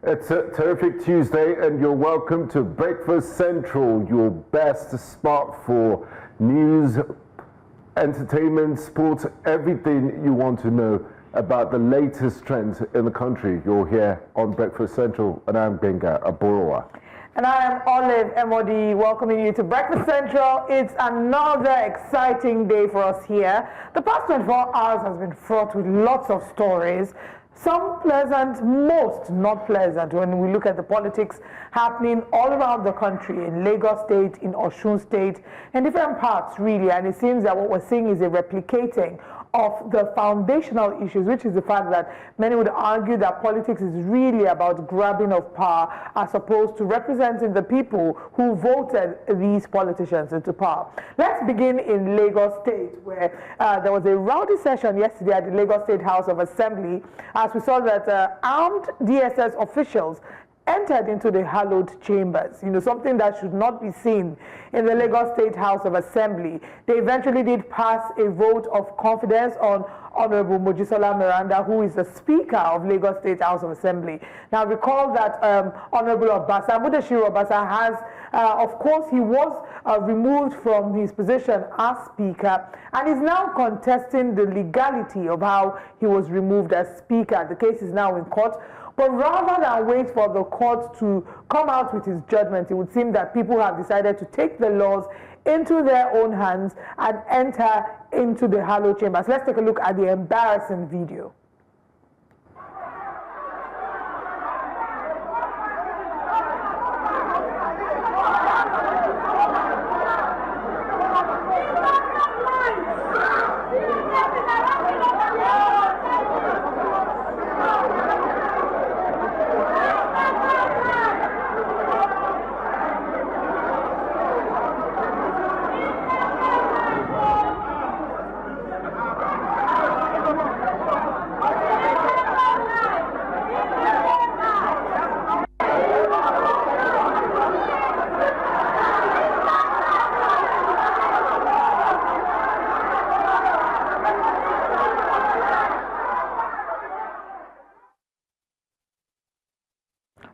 It's a terrific Tuesday, and you're welcome to Breakfast Central, your best spot for news, entertainment, sports, everything you want to know about the latest trends in the country. You're here on Breakfast Central, and I'm Benga Aborowa. And I am Olive Emodi, welcoming you to Breakfast Central. It's another exciting day for us here. The past 24 hours has been fraught with lots of stories. Some pleasant, most not pleasant when we look at the politics happening all around the country, in Lagos State, in Osun State, in different parts really. And it seems that what we're seeing is a replicating of the foundational issues, which is the fact that many would argue that politics is really about grabbing of power as opposed to representing the people who voted these politicians into power. Let's begin in Lagos State, where there was a rowdy session yesterday at the Lagos State House of Assembly, as we saw that armed DSS officials entered into the hallowed chambers, something that should not be seen in the Lagos State House of Assembly. They eventually did pass a vote of confidence on Honorable Mojisola Meranda, who is the Speaker of Lagos State House of Assembly. Now recall that Honorable Mojisola Meranda has, of course, he was removed from his position as Speaker and is now contesting the legality of how he was removed as Speaker. The case is now in court. But rather than wait for the court to come out with his judgment, it would seem that people have decided to take the laws into their own hands and enter into the hallowed chambers. Let's take a look at the embarrassing video.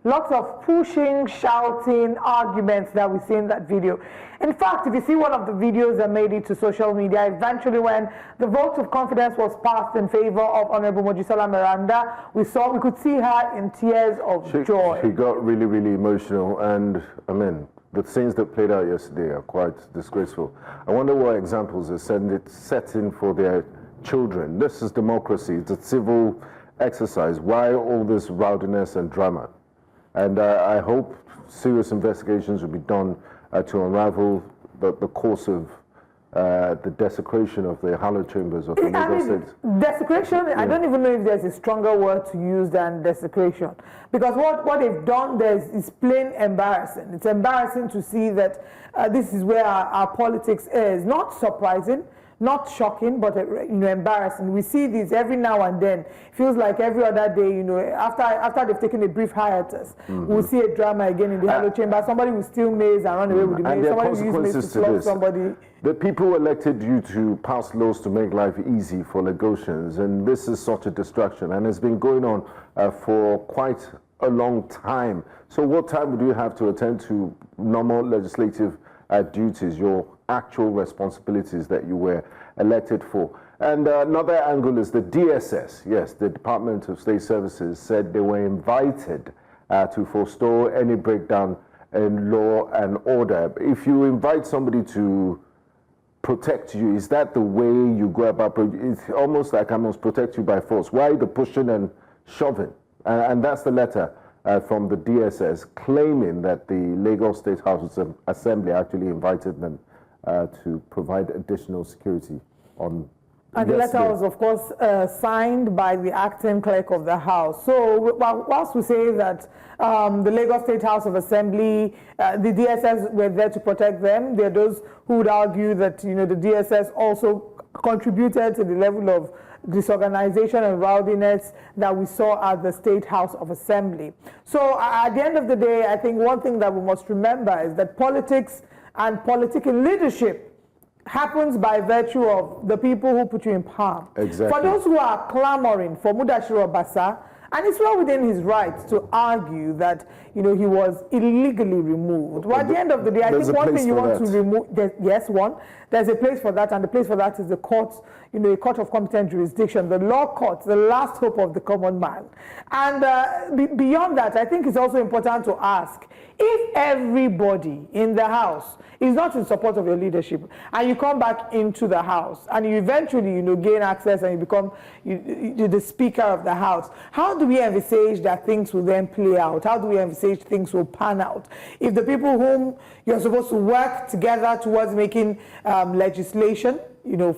Lots of pushing, shouting, arguments that we see in that video. In fact, if you see one of the videos that made it to social media, eventually when the vote of confidence was passed in favor of Honorable Mojisola Meranda, we could see her in tears of joy. She got really, really emotional, and I mean, the scenes that played out yesterday are quite disgraceful. I wonder what examples are setting for their children. This is democracy. It's a civil exercise. Why all this rowdiness and drama? And I hope serious investigations will be done to unravel the course of the desecration of the hallowed chambers of the Lagos State. Desecration, yeah. I don't even know if there's a stronger word to use than desecration. Because what they've done there is plain embarrassing. It's embarrassing to see that this is where our politics is. Not surprising, not shocking, but embarrassing. We see this every now and then. It feels like every other day, after they've taken a brief hiatus, we'll see a drama again in the hallowed chamber. Somebody will steal maize and run away with the maize. Somebody will use maize to flog somebody. The people elected you to pass laws to make life easy for Lagosians, and this is such a distraction, and it's been going on for quite a long time. So what time would you have to attend to normal legislative duties, your actual responsibilities that you were elected for? And another angle is the DSS. Yes, the Department of State Services said they were invited to forestall any breakdown in law and order. If you invite somebody to protect you, is that the way you go about it? It's almost like I must protect you by force. Why the pushing and shoving? And that's the letter from the DSS claiming that the Lagos State House of Assembly actually invited them to provide additional security on. And the letter was, of course, signed by the acting clerk of the House. So whilst we say that the Lagos State House of Assembly, the DSS were there to protect them, there are those who would argue that the DSS also contributed to the level of disorganization and rowdiness that we saw at the State House of Assembly. So at the end of the day, I think one thing that we must remember is that politics and political leadership happens by virtue of the people who put you in power. Exactly. For those who are clamoring for Mudashiru Obasa And it's well within his right to argue that, he was illegally removed. Well, at the end of the day, I think one thing you want to remove, yes, there's a place for that, and the place for that is the courts, a court of competent jurisdiction, the law courts, the last hope of the common man. And beyond that, I think it's also important to ask, if everybody in the house is not in support of your leadership, and you come back into the house, and you eventually, gain access and you become the speaker of the house, how do we envisage that things will then play out? How do we envisage things will pan out? If the people whom you're supposed to work together towards making legislation,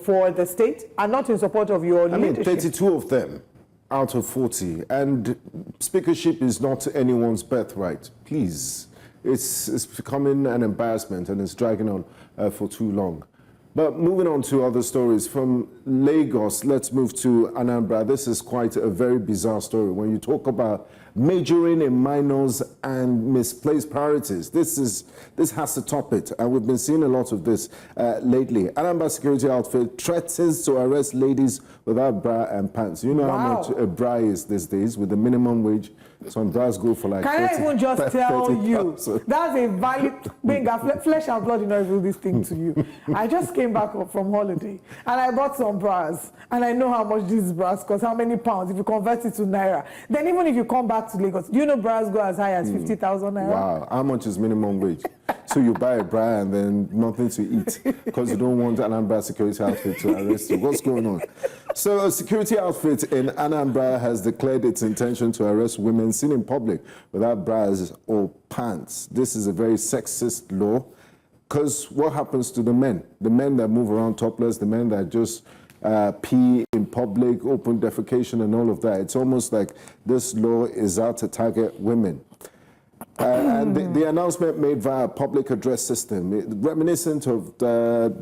for the state are not in support of your leadership. 32 of them out of 40, and speakership is not anyone's birthright. Please, it's becoming an embarrassment, and it's dragging on for too long. But moving on to other stories from Lagos, let's move to Anambra. This is quite a very bizarre story. When you talk about majoring in minors and misplaced priorities, this has to top it, and we've been seeing a lot of this lately. Anambra security outfit threatens to arrest ladies without bra and pants. You know how much a bra is these days with the minimum wage? Some bras go for like Can 30, I even just tell you, that's a valid thing. Flesh and blood, do this thing to you. I just came back from holiday and I bought some bras, and I know how much these bras cost, how many pounds if you convert it to naira. Then even if you come back to Lagos, do you know bras go as high as 50,000 naira? Wow, how much is minimum wage? So you buy a bra and then nothing to eat because you don't want Anambra security outfit to arrest you. What's going on? So a security outfit in Anambra has declared its intention to arrest women seen in public without bras or pants. This is a very sexist law, because what happens to the men? The men that move around topless, the men that just pee in public, open defecation and all of that. It's almost like this law is out to target women. And the announcement made via a public address system, reminiscent of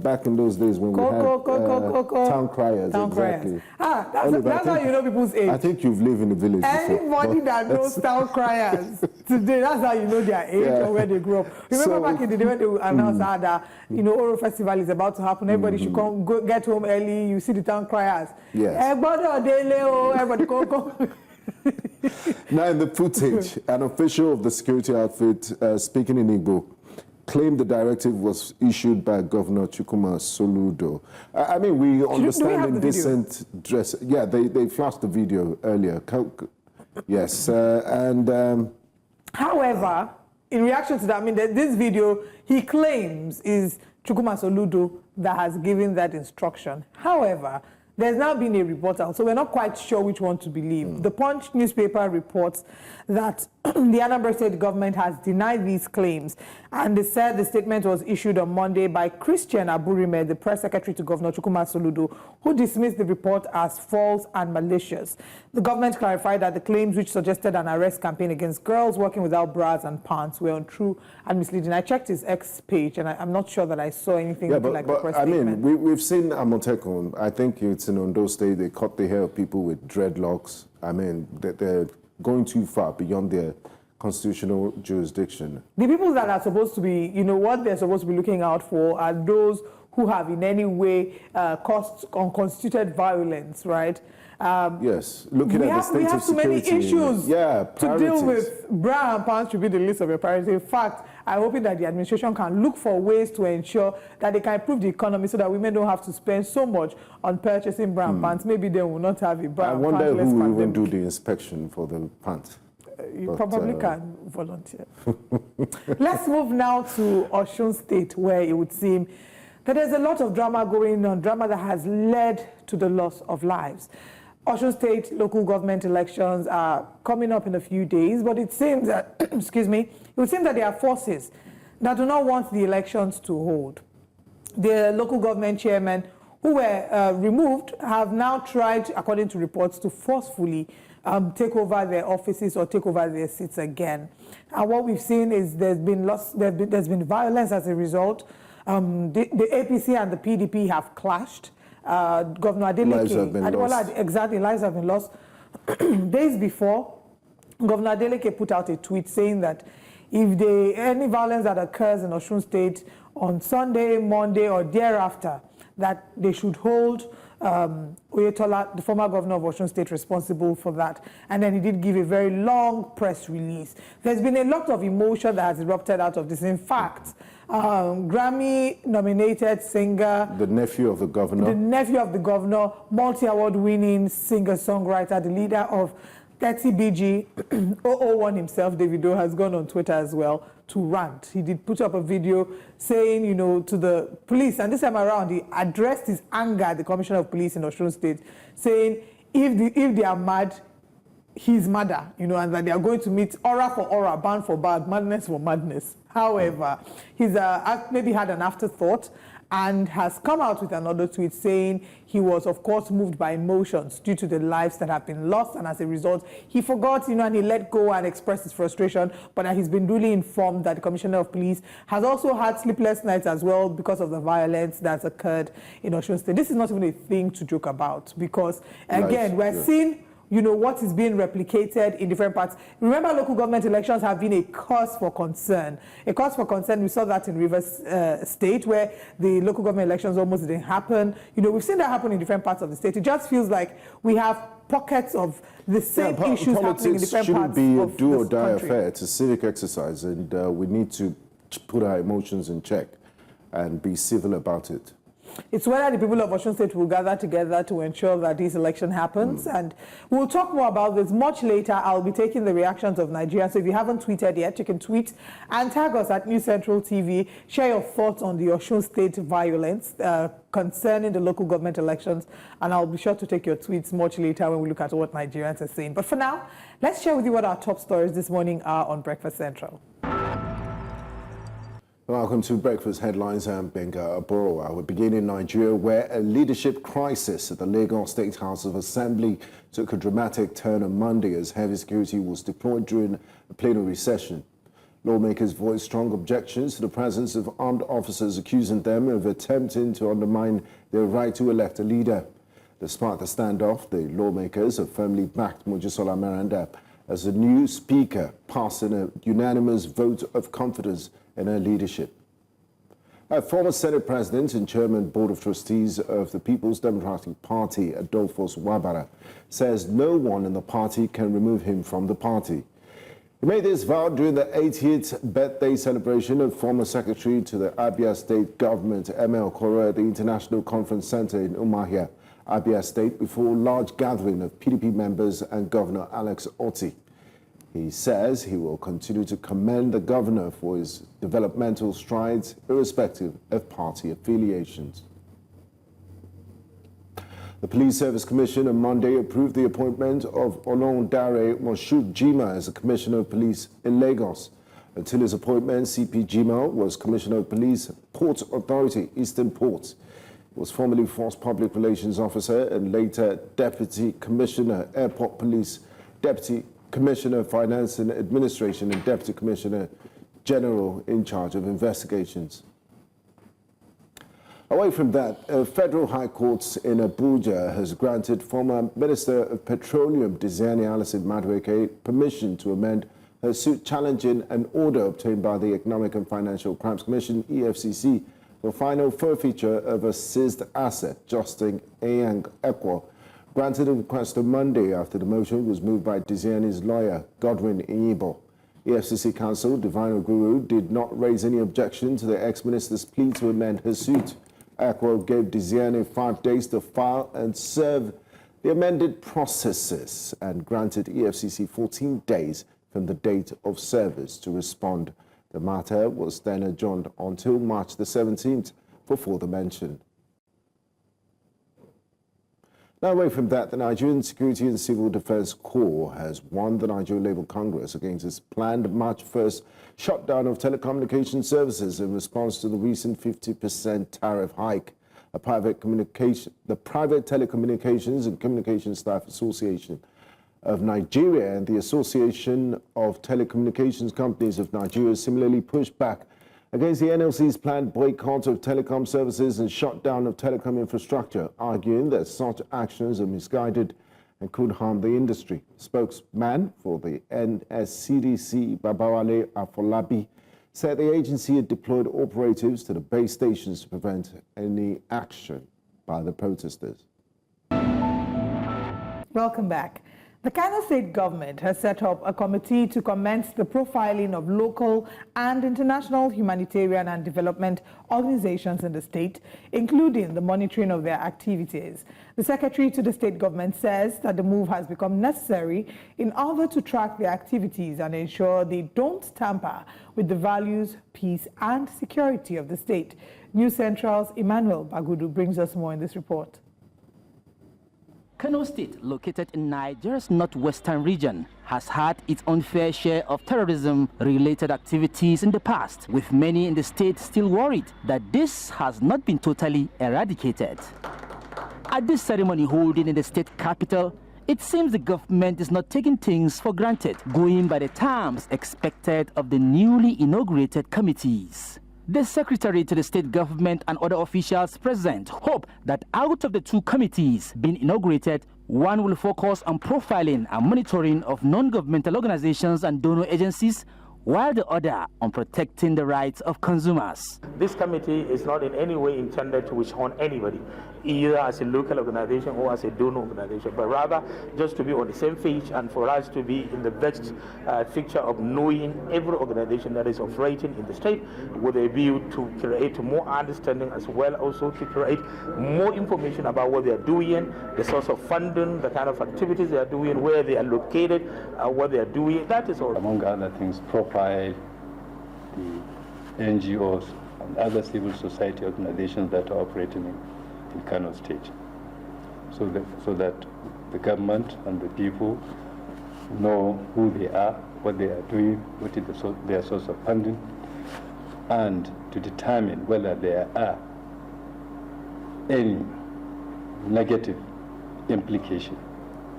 back in those days when we had town criers. Exactly. That's how you know people's age. I think you've lived in the village Anybody that knows town criers today, that's how you know their age or where they grew up. Remember back in the day when they would announce that, Oro Festival is about to happen, everybody should get home early, you see the town criers. Yes. Everybody go. Now in the footage, an official of the security outfit speaking in Igbo claimed the directive was issued by Governor Chukwuma Soludo. I mean, we understand indecent dress. Yeah, they flashed the video earlier. Yes, however, in reaction to that, I mean, this video, he claims is Chukwuma Soludo that has given that instruction. However, there's now been a report out, so we're not quite sure which one to believe. The Punch newspaper reports that the Anambra State government has denied these claims, and they said the statement was issued on Monday by Christian Aburime, the press secretary to Governor Chukwuma Soludo, who dismissed the report as false and malicious. The government clarified that the claims, which suggested an arrest campaign against girls working without bras and pants, were untrue and misleading. I checked his X page, and I'm not sure that I saw anything like a press statement. I mean, we've seen Amotekun. I think it's in Ondo State. They cut the hair of people with dreadlocks. I mean, they're going too far beyond their constitutional jurisdiction. The people that are supposed to be, what they're supposed to be looking out for are those who have in any way caused unconstituted violence, right? Yes, looking at the state of security. We have too many issues to deal with. Bra and pants should be the list of your priorities. In fact, I'm hoping that the administration can look for ways to ensure that they can improve the economy so that women don't have to spend so much on purchasing bra and pants. Maybe they will not have a bra and pants. I wonder who will even do the inspection for the pants. You probably can volunteer. Let's move now to Osun State, where it would seem that there's a lot of drama going on, drama that has led to the loss of lives. Osun State local government elections are coming up in a few days, but it seems that, excuse me, it would seem that there are forces that do not want the elections to hold. The local government chairmen who were removed have now tried, according to reports, to forcefully take over their offices or take over their seats again. And what we've seen is there's been violence as a result. The APC and the PDP have clashed. Governor Adeleke, lives have been lost. Days before, Governor Adeleke put out a tweet saying that if any violence that occurs in Osun State on Sunday, Monday, or thereafter, that they should hold Oyetola, the former governor of Osun State, responsible for that. And then he did give a very long press release. There's been a lot of emotion that has erupted out of this. In fact, Grammy-nominated singer, the nephew of the governor, multi-award winning singer-songwriter, the leader of 30BG, 001 himself, Davido, has gone on Twitter as well to rant. He did put up a video saying, you know, to the police, and this time around he addressed his anger at the Commissioner of Police in Osun State, saying if they are mad, he's madder, you know, and that they are going to meet aura for aura, band for band, madness for madness. However, he's maybe had an afterthought and has come out with another tweet saying he was, of course, moved by emotions due to the lives that have been lost, and as a result, he forgot, you know, and he let go and expressed his frustration, but that he's been duly informed that the Commissioner of Police has also had sleepless nights as well because of the violence that's occurred in Osun State. This is not even a thing to joke about because, again, we're seeing, you know, what is being replicated in different parts. Remember, local government elections have been a cause for concern. A cause for concern, we saw that in Rivers State, where the local government elections almost didn't happen. You know, we've seen that happen in different parts of the state. It just feels like we have pockets of the same issues happening in different parts of the country. Politics shouldn't be a do-or-die affair. It's a civic exercise, and we need to put our emotions in check and be civil about it. It's whether the people of Osun State will gather together to ensure that this election happens. And we'll talk more about this much later. I'll be taking the reactions of Nigerians. So if you haven't tweeted yet, you can tweet and tag us at News Central TV. Share your thoughts on the Osun State violence concerning the local government elections. And I'll be sure to take your tweets much later when we look at what Nigerians are saying. But for now, let's share with you what our top stories this morning are on Breakfast Central. Welcome to Breakfast Headlines. I'm Benga Aborowa. We begin in Nigeria, where a leadership crisis at the Lagos State House of Assembly took a dramatic turn on Monday as heavy security was deployed during a plenary session. Lawmakers voiced strong objections to the presence of armed officers, accusing them of attempting to undermine their right to elect a leader. Despite the standoff, the lawmakers have firmly backed Mojisola Meranda as the new speaker, passing a unanimous vote of confidence in her leadership. A former Senate President and Chairman Board of Trustees of the People's Democratic Party, Adolphus Wabara, says no one in the party can remove him from the party. He made this vow during the 80th birthday celebration of former Secretary to the Abia State Government, ML Koro, at the International Conference Center in Umuahia, Abia State, before a large gathering of PDP members and Governor Alex Otti. He says he will continue to commend the governor for his developmental strides, irrespective of party affiliations. The Police Service Commission on Monday approved the appointment of Olorundare Moshood Jima as the Commissioner of Police in Lagos. Until his appointment, CP Jima was Commissioner of Police, Port Authority, Eastern Ports. He was formerly Force Public Relations Officer and later Deputy Commissioner, Airport Police, Deputy Commissioner of Finance and Administration and Deputy Commissioner General in charge of investigations. Away from that, a federal high court in Abuja has granted former Minister of Petroleum Diziani Alison Madueke permission to amend her suit challenging an order obtained by the Economic and Financial Crimes Commission, EFCC, for final forfeiture of a seized asset. Justin Eyang Ekwo granted a request on Monday after the motion was moved by Diziani's lawyer, Godwin Inyibo. EFCC counsel Divine Oguru did not raise any objection to the ex-minister's plea to amend her suit. Ekwo gave Diziani 5 days to file and serve the amended processes and granted EFCC 14 days from the date of service to respond. The matter was then adjourned until March the 17th for further mention. Now, away from that, the Nigerian Security and Civil Defense Corps has won the Nigerian Labour Congress against its planned March 1st shutdown of telecommunication services in response to the recent 50% tariff hike. The Private Telecommunications and Communication Staff Association of Nigeria and the Association of Telecommunications Companies of Nigeria similarly pushed back against the NLC's planned boycott of telecom services and shutdown of telecom infrastructure, arguing that such actions are misguided and could harm the industry. Spokesman for the NSCDC, Babawale Afolabi, said the agency had deployed operatives to the base stations to prevent any action by the protesters. Welcome back. The Kano State government has set up a committee to commence the profiling of local and international humanitarian and development organizations in the state, including the monitoring of their activities. The secretary to the state government says that the move has become necessary in order to track their activities and ensure they don't tamper with the values, peace, and security of the state. News Central's Emmanuel Bagudu brings us more in this report. Kano State, located in Nigeria's northwestern region, has had its own fair share of terrorism-related activities in the past, with many in the state still worried that this has not been totally eradicated. At this ceremony holding in the state capital, it seems the government is not taking things for granted, going by the terms expected of the newly inaugurated committees. The secretary to the state government and other officials present hope that out of the two committees being inaugurated, one will focus on profiling and monitoring of non-governmental organizations and donor agencies, while the other on protecting the rights of consumers. This committee is not in any way intended to harm anybody, either as a local organization or as a donor organization, but rather just to be on the same page and for us to be in the best picture of knowing every organization that is operating in the state with a view to create more understanding, as well also to create more information about what they are doing, the source of funding, the kind of activities they are doing, where they are located, what they are doing. That is all. Among other things, profile the NGOs and other civil society organizations that are operating in Kano State, so that the government and the people know who they are, what they are doing, what is their source of funding, and to determine whether there are any negative implication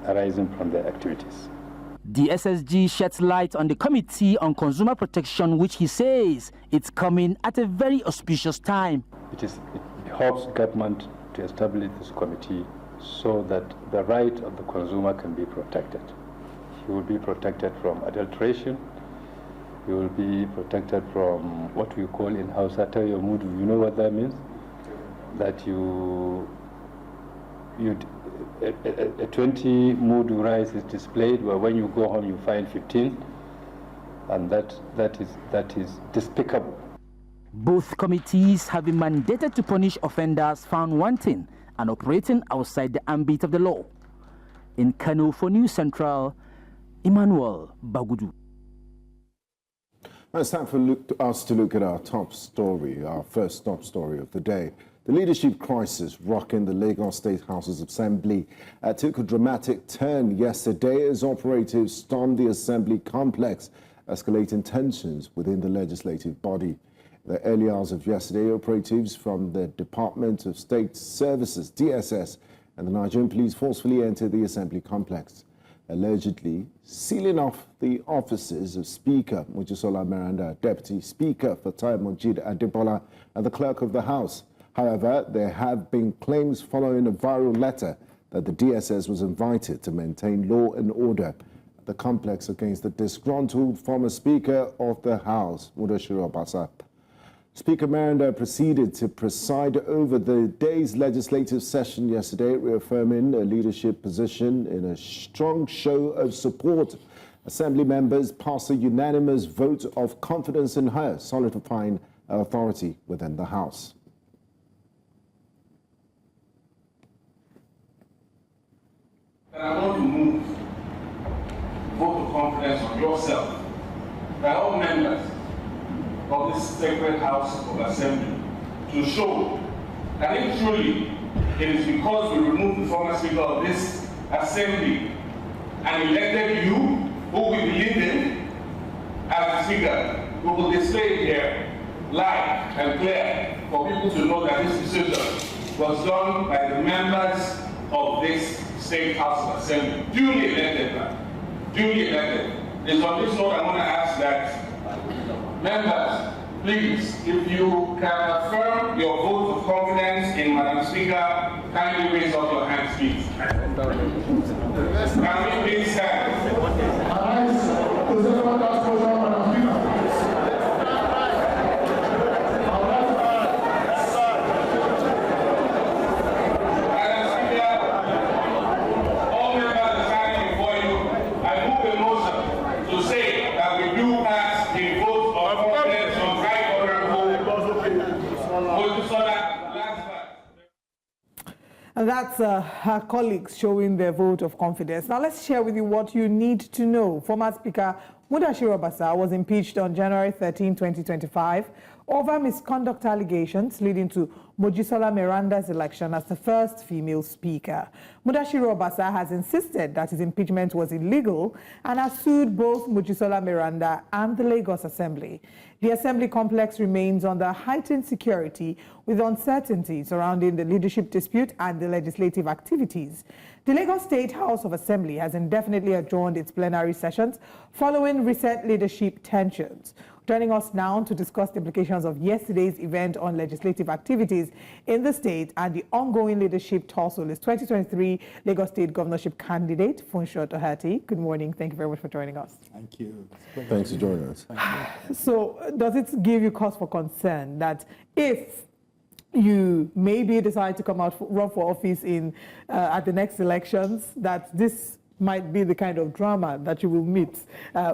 arising from their activities. The SSG sheds light on the Committee on Consumer Protection, which he says it's coming at a very auspicious time. It helps government to establish this committee so that the right of the consumer can be protected. He will be protected from adulteration. He will be protected from what we call in Hausa tayo mudu. You know what that means? That a 20 mudu rice is displayed, where when you go home you find 15, and that is despicable. Both committees have been mandated to punish offenders found wanting and operating outside the ambit of the law. In Kano for News Central, Emmanuel Bagudu. It's time for us to look at our top story, our first top story of the day. The leadership crisis rocking the Lagos State House's Assembly took a dramatic turn yesterday as operatives stormed the Assembly complex, escalating tensions within the legislative body. In the early hours of yesterday, operatives from the Department of State Services, DSS, and the Nigerian police forcefully entered the Assembly complex, allegedly sealing off the offices of Speaker Mojisola Meranda, Deputy Speaker Fatai Mojid Adebola, and the Clerk of the House. However, there have been claims following a viral letter that the DSS was invited to maintain law and order at the complex against the disgruntled former Speaker of the House, Mudashiru Obasa. Speaker Meranda proceeded to preside over the day's legislative session yesterday, reaffirming a leadership position in a strong show of support. Assembly members passed a unanimous vote of confidence in her, solidifying her authority within the House. I want to move vote of confidence on yourself, by all members of this sacred house of assembly, to show that if truly it is because we removed the former speaker of this assembly and elected you, who we believe in, as the speaker, we will display it here live and clear for people to know that this decision was done by the members of this State House of Assembly, duly elected, duly elected. It's on this note I want to ask that members, please, if you can affirm your vote of confidence in Madam Speaker, kindly raise up your hands, please. Can we please stand? Madam Speaker, all members And that's her colleagues showing their vote of confidence. Now let's share with you what you need to know. Former Speaker Mojisola Meranda was impeached on January 13, 2025 over misconduct allegations leading to Mojisola Meranda's election as the first female speaker. Mojisola Meranda has insisted that his impeachment was illegal and has sued both Mojisola Meranda and the Lagos Assembly. The Assembly complex remains under heightened security with uncertainty surrounding the leadership dispute and the legislative activities. The Lagos State House of Assembly has indefinitely adjourned its plenary sessions following recent leadership tensions. Joining us now to discuss the implications of yesterday's event on legislative activities in the state and the ongoing leadership tussle is 2023 Lagos State governorship candidate, Funsho Tohati. Good morning. Thank you very much for joining us. Thank you. Thanks for joining us. So does it give you cause for concern that if you maybe decide to come out run for office in at the next elections, that this might be the kind of drama that you will meet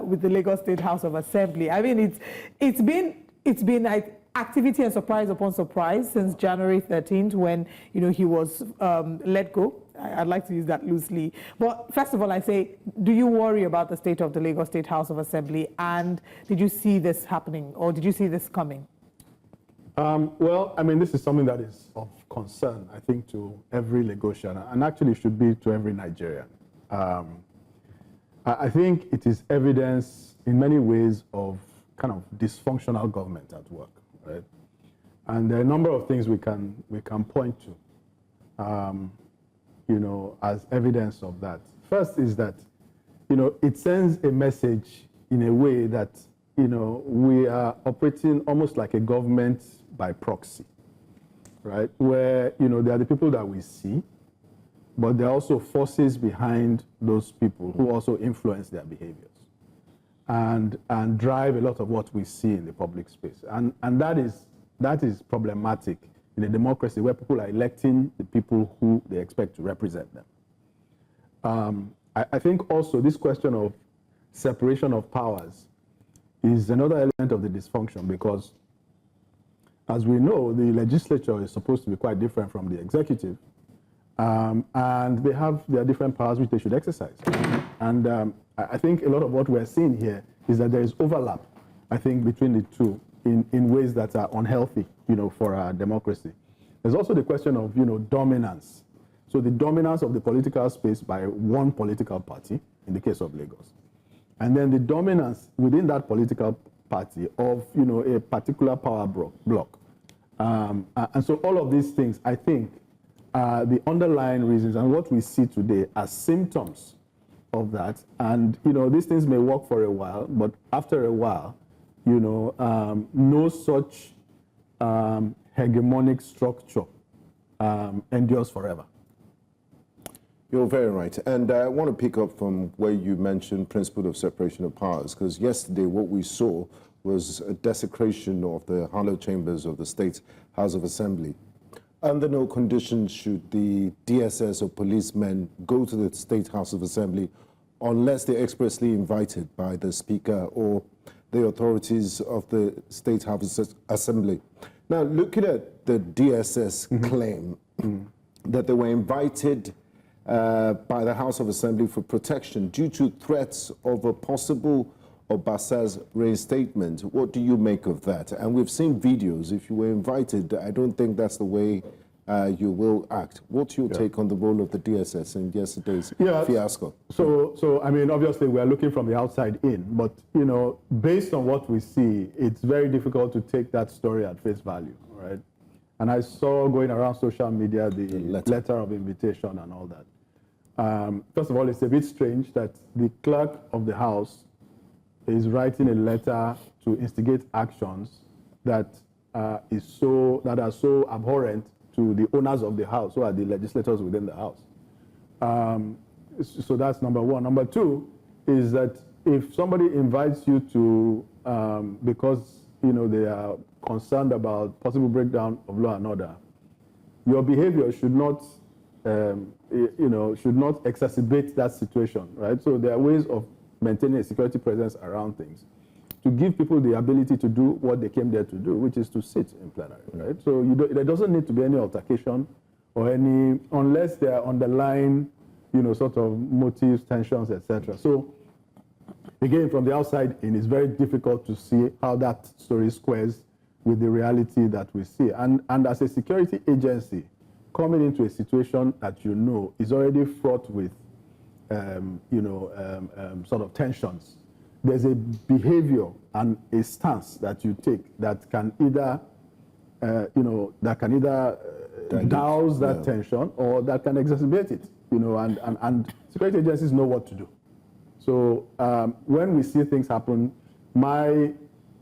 with the Lagos State House of Assembly? I mean, it's been like activity and surprise upon surprise since January 13th when he was let go. I'd like to use that loosely. But first of all, I say, do you worry about the state of the Lagos State House of Assembly? And did you see this happening, or did you see this coming? Well, I mean, this is something that is of concern, I think, to every Lagosian, and actually should be to every Nigerian. I think it is evidence in many ways of kind of dysfunctional government at work, right? And there are a number of things we can point to, as evidence of that. First is that, it sends a message in a way that, we are operating almost like a government by proxy, right? Where, there are the people that we see, but there are also forces behind those people who also influence their behaviors and drive a lot of what we see in the public space. And that is problematic in a democracy where people are electing the people who they expect to represent them. I think also this question of separation of powers is another element of the dysfunction, because as we know, the legislature is supposed to be quite different from the executive. And they have their different powers which they should exercise. And I think a lot of what we're seeing here is that there is overlap, I think, between the two in ways that are unhealthy, for our democracy. There's also the question of, dominance. So the dominance of the political space by one political party, in the case of Lagos. And then the dominance within that political party of, a particular power block. And so all of these things, I think, the underlying reasons and what we see today are symptoms of that. And, these things may work for a while, but after a while, no such hegemonic structure endures forever. You're very right. And I want to pick up from where you mentioned principle of separation of powers, because yesterday what we saw was a desecration of the hollow chambers of the State House of Assembly. Under no conditions should the DSS or policemen go to the State House of Assembly unless they're expressly invited by the Speaker or the authorities of the State House of Assembly. Now, looking at the DSS claim that they were invited by the House of Assembly for protection due to threats of a possible Obasa's reinstatement. What do you make of that? And we've seen videos. If you were invited, I don't think that's the way you will act. What's your take on the role of the DSS in yesterday's fiasco? So I mean, obviously we're looking from the outside in, but based on what we see, it's very difficult to take that story at face value, right? And I saw going around social media the letter of invitation and all that. First of all, it's a bit strange that the clerk of the House is writing a letter to instigate actions that are so abhorrent to the owners of the House, who are the legislators within the House. So that's number one. Number two is that if somebody invites you to, because they are concerned about possible breakdown of law and order, your behavior should not, should not exacerbate that situation, right? So there are ways of maintaining a security presence around things to give people the ability to do what they came there to do, which is to sit in plenary, right? So there doesn't need to be any altercation or any, unless there are underlying, sort of motives, tensions, etc. So again, from the outside in, it's very difficult to see how that story squares with the reality that we see. And as a security agency, coming into a situation that is already fraught with, sort of tensions, there's a behavior and a stance that you take that can either, douse that tension or that can exacerbate it, and security agencies know what to do. So when we see things happen, my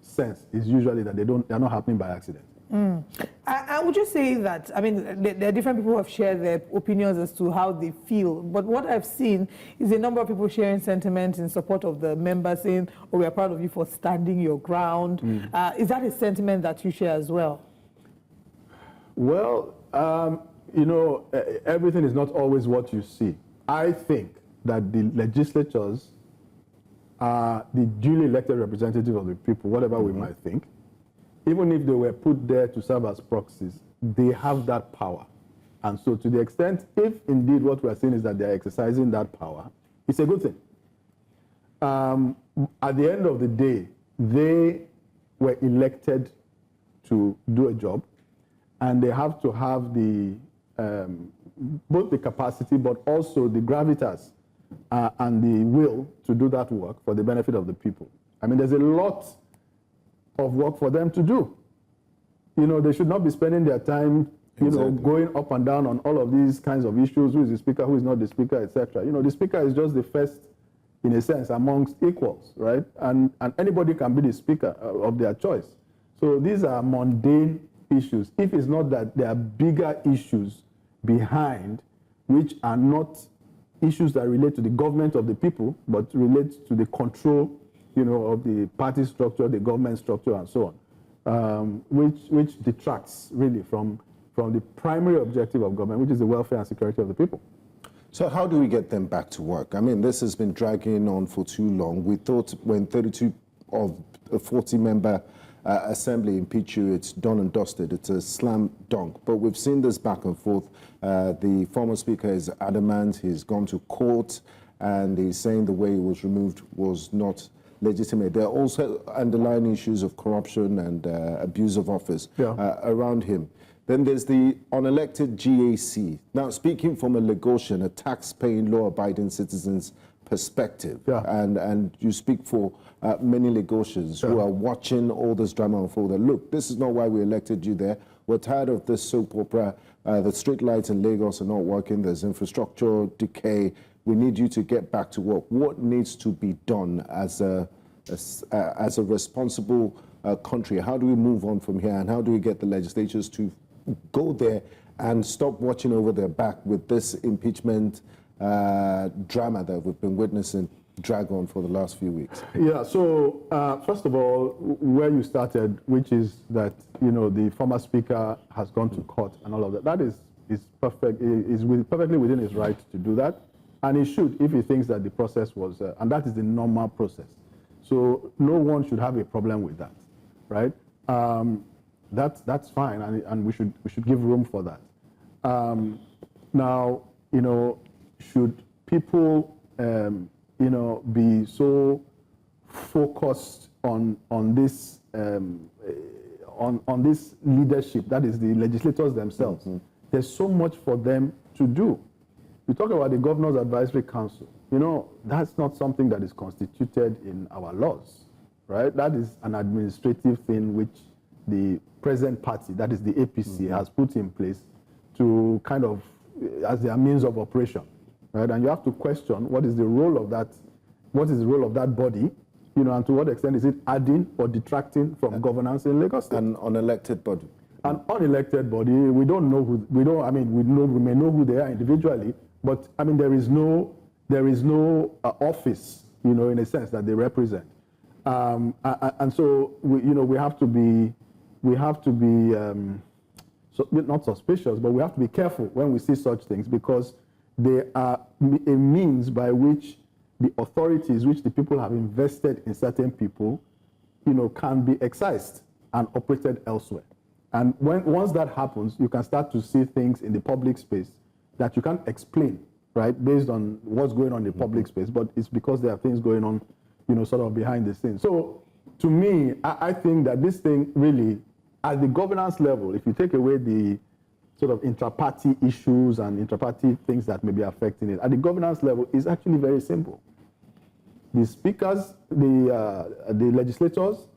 sense is usually that they're not happening by accident. I would just say that, I mean, there are different people who have shared their opinions as to how they feel, but what I've seen is a number of people sharing sentiments in support of the members saying, oh, we are proud of you for standing your ground. Is that a sentiment that you share as well? Well, everything is not always what you see. I think that the legislatures are the duly elected representative of the people, whatever we might think. Even if they were put there to serve as proxies, they have that power. And so to the extent, if indeed what we're seeing is that they're exercising that power, it's a good thing. At the end of the day, they were elected to do a job, and they have to have the both the capacity but also the gravitas and the will to do that work for the benefit of the people. I mean, there's a lot of work for them to do. They should not be spending their time, going up and down on all of these kinds of issues, who is the speaker, who is not the speaker, etc. The speaker is just the first, in a sense, amongst equals, right? And anybody can be the speaker of their choice. So these are mundane issues. If it's not that there are bigger issues behind, which are not issues that relate to the government of the people, but relate to the control, of the party structure, the government structure, and so on, which detracts really from the primary objective of government, which is the welfare and security of the people. So how do we get them back to work? I mean, this has been dragging on for too long. We thought when 32 of a 40-member assembly impeach you, it's done and dusted. It's a slam dunk. But we've seen this back and forth. The former speaker is adamant. He's gone to court, and he's saying the way he was removed was not legitimate. There are also underlying issues of corruption and abuse of office around him. Then there's the unelected GAC. Now, speaking from a Lagosian, a tax-paying, law-abiding citizen's perspective, and you speak for many Lagosians who are watching all this drama unfold. Look, this is not why we elected you there. We're tired of this soap opera. The street lights in Lagos are not working. There's infrastructure decay. We need you to get back to work. What needs to be done as a responsible country? How do we move on from here, and how do we get the legislatures to go there and stop watching over their back with this impeachment drama that we've been witnessing drag on for the last few weeks? Yeah, so first of all, where you started, which is that, the former speaker has gone to court and all of that, that is perfect, is perfectly within his right to do that. And he should, if he thinks that the process was, and that is the normal process. So no one should have a problem with that, right? That's fine, and we should give room for that. Now, should people, be so focused on this on this leadership, that is the legislators themselves? There's so much for them to do. We talk about the Governor's Advisory Council. That's not something that is constituted in our laws, right? That is an administrative thing which the present party, that is the APC, has put in place to kind of, as their means of operation, right? And you have to question what is the role of that body, and to what extent is it adding or detracting from governance in Lagos State? An unelected body. An unelected body, we don't know who, we may know who they are individually, but I mean, there is no office, in a sense that they represent. And so, we have to be so, not suspicious, but we have to be careful when we see such things, because they are a means by which the authorities, which the people have invested in certain people, can be excised and operated elsewhere. And once that happens, you can start to see things in the public space that you can't explain, right, based on what's going on in the public space, but it's because there are things going on, sort of behind the scenes. So to me, I think that this thing really, at the governance level, if you take away the sort of intra-party issues and intra-party things that may be affecting it, at the governance level, is actually very simple. The speakers, the legislators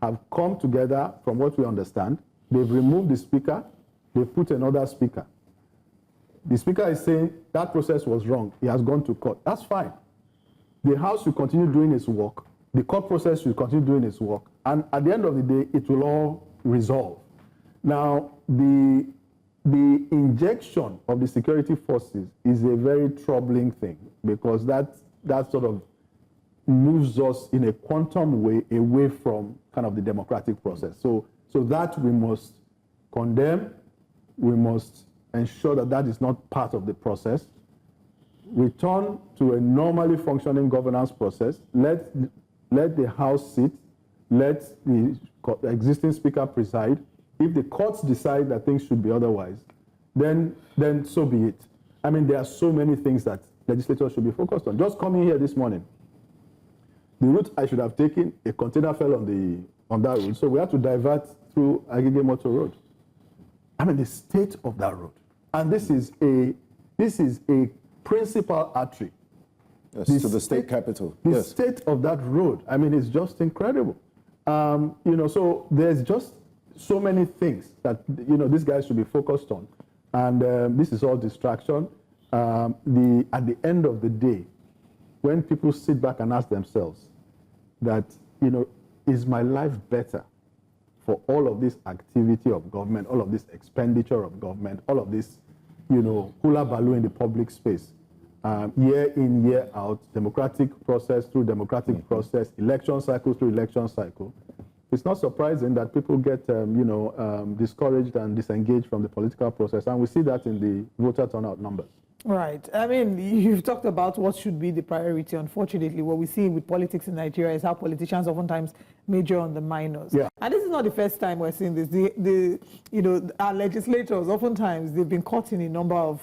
have come together, from what we understand. They've removed the speaker, they've put another speaker. The speaker is saying that process was wrong, he has gone to court. That's fine. The House should continue doing its work, the court process should continue doing its work, and at the end of the day, it will all resolve. Now, the injection of the security forces is a very troubling thing, because that sort of moves us in a quantum way away from kind of the democratic process. So that we must condemn, we must ensure that that is not part of the process. Return to a normally functioning governance process. Let the House sit, let the existing speaker preside. If the courts decide that things should be otherwise, then so be it. I mean, there are so many things that legislators should be focused on. Just coming here this morning, the route I should have taken, a container fell on that road, so we had to divert through Agege Motor Road. I mean, the state of that road, and this is a principal artery. Yes, to the state capital. The state of that road, I mean, it's just incredible. So there's just so many things that these guys should be focused on, and this is all distraction. At the end of the day, when people sit back and ask themselves that, is my life better for all of this activity of government, all of this expenditure of government, all of this, hula baloo in the public space, year in, year out, democratic process through democratic process, election cycle through election cycle. It's not surprising that people get, discouraged and disengaged from the political process, and we see that in the voter turnout numbers. Right. I mean, you've talked about what should be the priority. Unfortunately, what we see with politics in Nigeria is how politicians oftentimes major on the minors. Yeah. And this is not the first time we're seeing this. Our legislators, oftentimes, they've been caught in a number of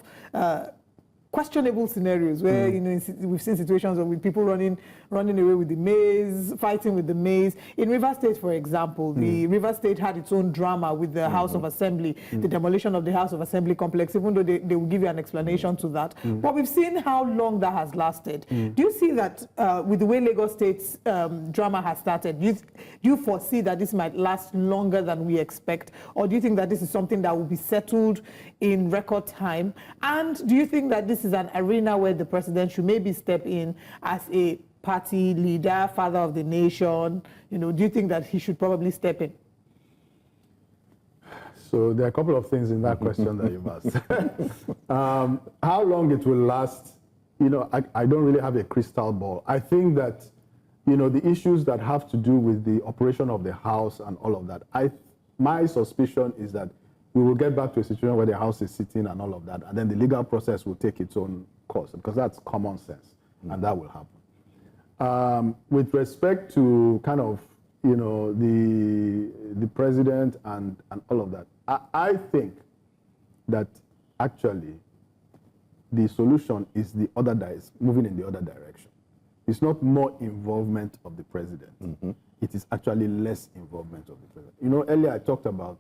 questionable scenarios where we've seen situations with people running away with the maize, fighting with the maize. In River State, for example, the River State had its own drama with the House of Assembly, the demolition of the House of Assembly complex, even though they will give you an explanation to that. But we've seen how long that has lasted. Do you see that with the way Lagos State's drama has started, do you foresee that this might last longer than we expect? Or do you think that this is something that will be settled in record time? And do you think that this is an arena where the president should maybe step in as a party leader, father of the nation? Do you think that he should probably step in? So there are a couple of things in that question that you've asked. How long it will last, I don't really have a crystal ball. I think that, the issues that have to do with the operation of the House and all of that, my suspicion is that we will get back to a situation where the House is sitting and all of that, and then the legal process will take its own course, because that's common sense, and that will happen. With respect to kind of, the president and all of that, I think that actually the solution is moving in the other direction. It's not more involvement of the president. It is actually less involvement of the president. Earlier I talked about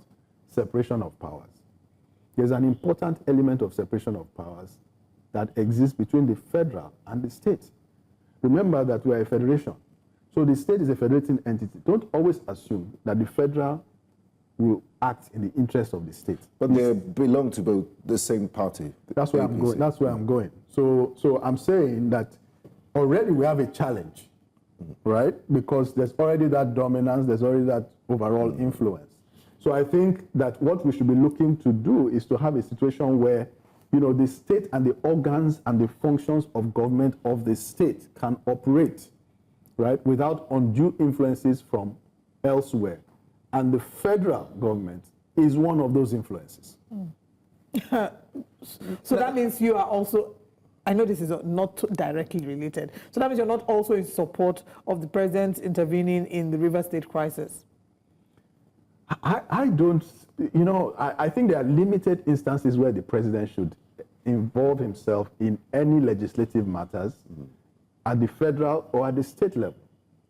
separation of powers. There's an important element of separation of powers that exists between the federal and the state. Remember that we are a federation. So the state is a federating entity. Don't always assume that the federal will act in the interest of the state. But they belong to both the same party. That's where I'm going. That's where I'm going. So I'm saying that already we have a challenge, right? Because there's already that dominance, there's already that overall influence. So I think that what we should be looking to do is to have a situation where, the state and the organs and the functions of government of the state can operate, right, without undue influences from elsewhere. And the federal government is one of those influences. So that means you are also, I know this is not directly related, so that means you're not also in support of the president intervening in the River State crisis? I don't, you know, I think there are limited instances where the president should involve himself in any legislative matters at the federal or at the state level.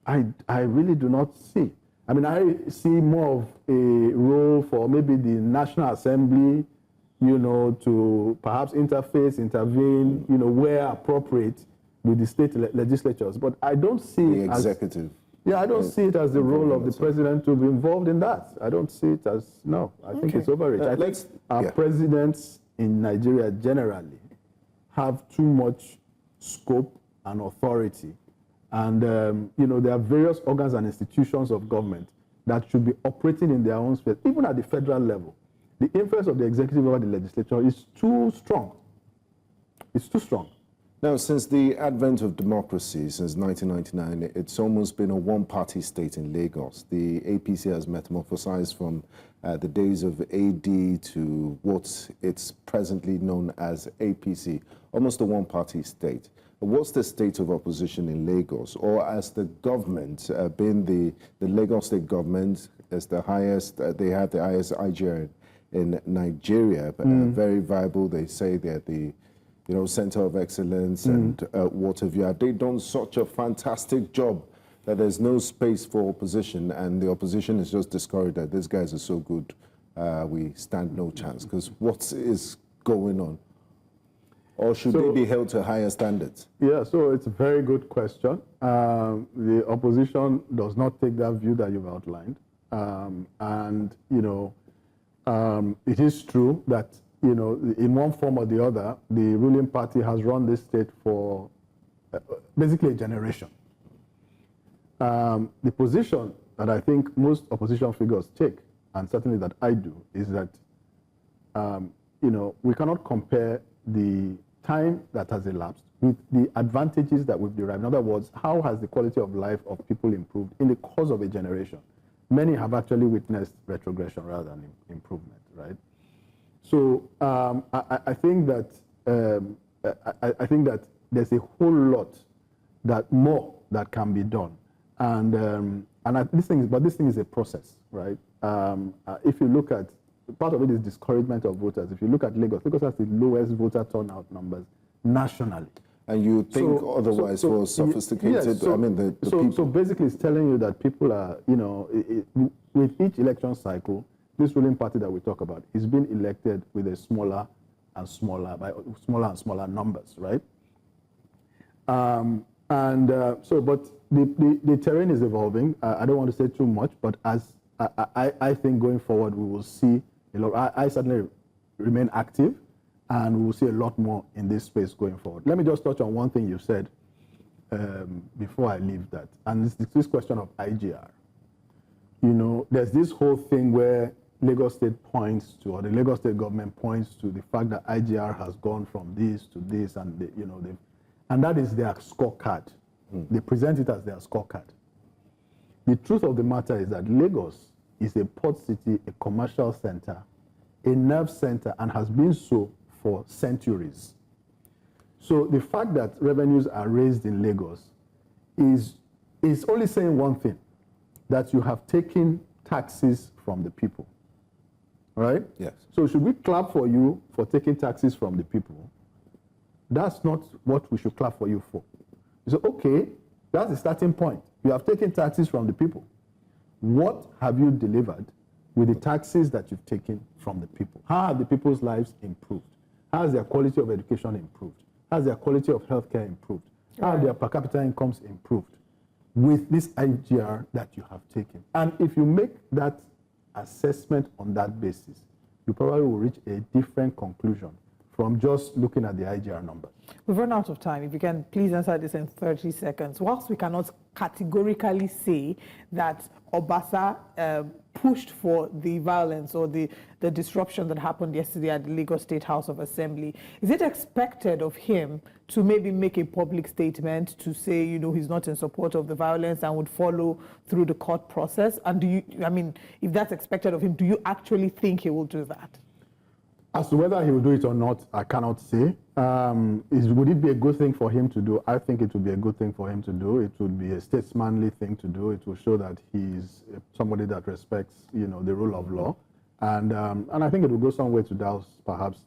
I really do not see. I mean, I see more of a role for maybe the National Assembly, you know, to perhaps intervene, you know, where appropriate with the state legislatures. But I don't see the executive. I don't see it as the role of the president to be involved in that. I don't see it as, no, I think it's overreach. I think our presidents in Nigeria generally have too much scope and authority. And, you know, there are various organs and institutions of government that should be operating in their own space, even at the federal level. The influence of the executive over the legislature is too strong. It's too strong. Now, since the advent of democracy, since 1999, it's almost been a one-party state in Lagos. The APC has metamorphosized from the days of AD to what it's presently known as APC, almost a one-party state. What's the state of opposition in Lagos? Or as the government, being the Lagos state government, as the highest, they have the highest IGR in Nigeria, but very viable. They say they're the center of excellence and what have you. Have they done such a fantastic job that there's no space for opposition, and the opposition is just discouraged that these guys are so good, we stand no chance? Because what is going on? Or should they be held to higher standards? Yeah, so it's a very good question. The opposition does not take that view that you've outlined. And, you know, it is true that, you know, in one form or the other, the ruling party has run this state for basically a generation. The position that I think most opposition figures take, and certainly that I do, is that, you know, we cannot compare the time that has elapsed with the advantages that we've derived. In other words, how has the quality of life of people improved in the course of a generation? Many have actually witnessed retrogression rather than improvement, right? So I think that there's a whole lot more that can be done, this thing is a process, right? If you look at, part of it is discouragement of voters. If you look at Lagos has the lowest voter turnout numbers nationally. And you think otherwise for sophisticated, yes, I mean, the people. So basically it's telling you that people are, you know, with each election cycle, this ruling party that we talk about is being elected with a smaller and smaller numbers, right? But the terrain is evolving. I don't want to say too much, but as I think going forward, we will see a lot. I certainly remain active, and we will see a lot more in this space going forward. Let me just touch on one thing you said before I leave that, and this question of IGR. You know, there's this whole thing where Lagos State points to, or the Lagos State government points to the fact that IGR has gone from this to this, and and that is their scorecard. They present it as their scorecard. The truth of the matter is that Lagos is a port city, a commercial center, a nerve center, and has been so for centuries. So the fact that revenues are raised in Lagos is only saying one thing, that you have taken taxes from the people, right? Yes. So should we clap for you for taking taxes from the people? That's not what we should clap for you for. So, okay, that's the starting point. You have taken taxes from the people. What have you delivered with the taxes that you've taken from the people? How have the people's lives improved? How has their quality of education improved? How has their quality of healthcare improved? How have their per capita incomes improved with this IGR that you have taken? And if you make that assessment on that basis, you probably will reach a different conclusion from just looking at the IGR number. We've run out of time. If you can please answer this in 30 seconds. Whilst we cannot categorically say that Obasa pushed for the violence or the disruption that happened yesterday at the Lagos State House of Assembly, is it expected of him to maybe make a public statement to say, you know, he's not in support of the violence and would follow through the court process? And do you, I mean, if that's expected of him, do you actually think he will do that? As to whether he will do it or not, I cannot say. Would it be a good thing for him to do? I think it would be a good thing for him to do. It would be a statesmanly thing to do. It will show that he's somebody that respects, the rule of law. And I think it will go some way to douse perhaps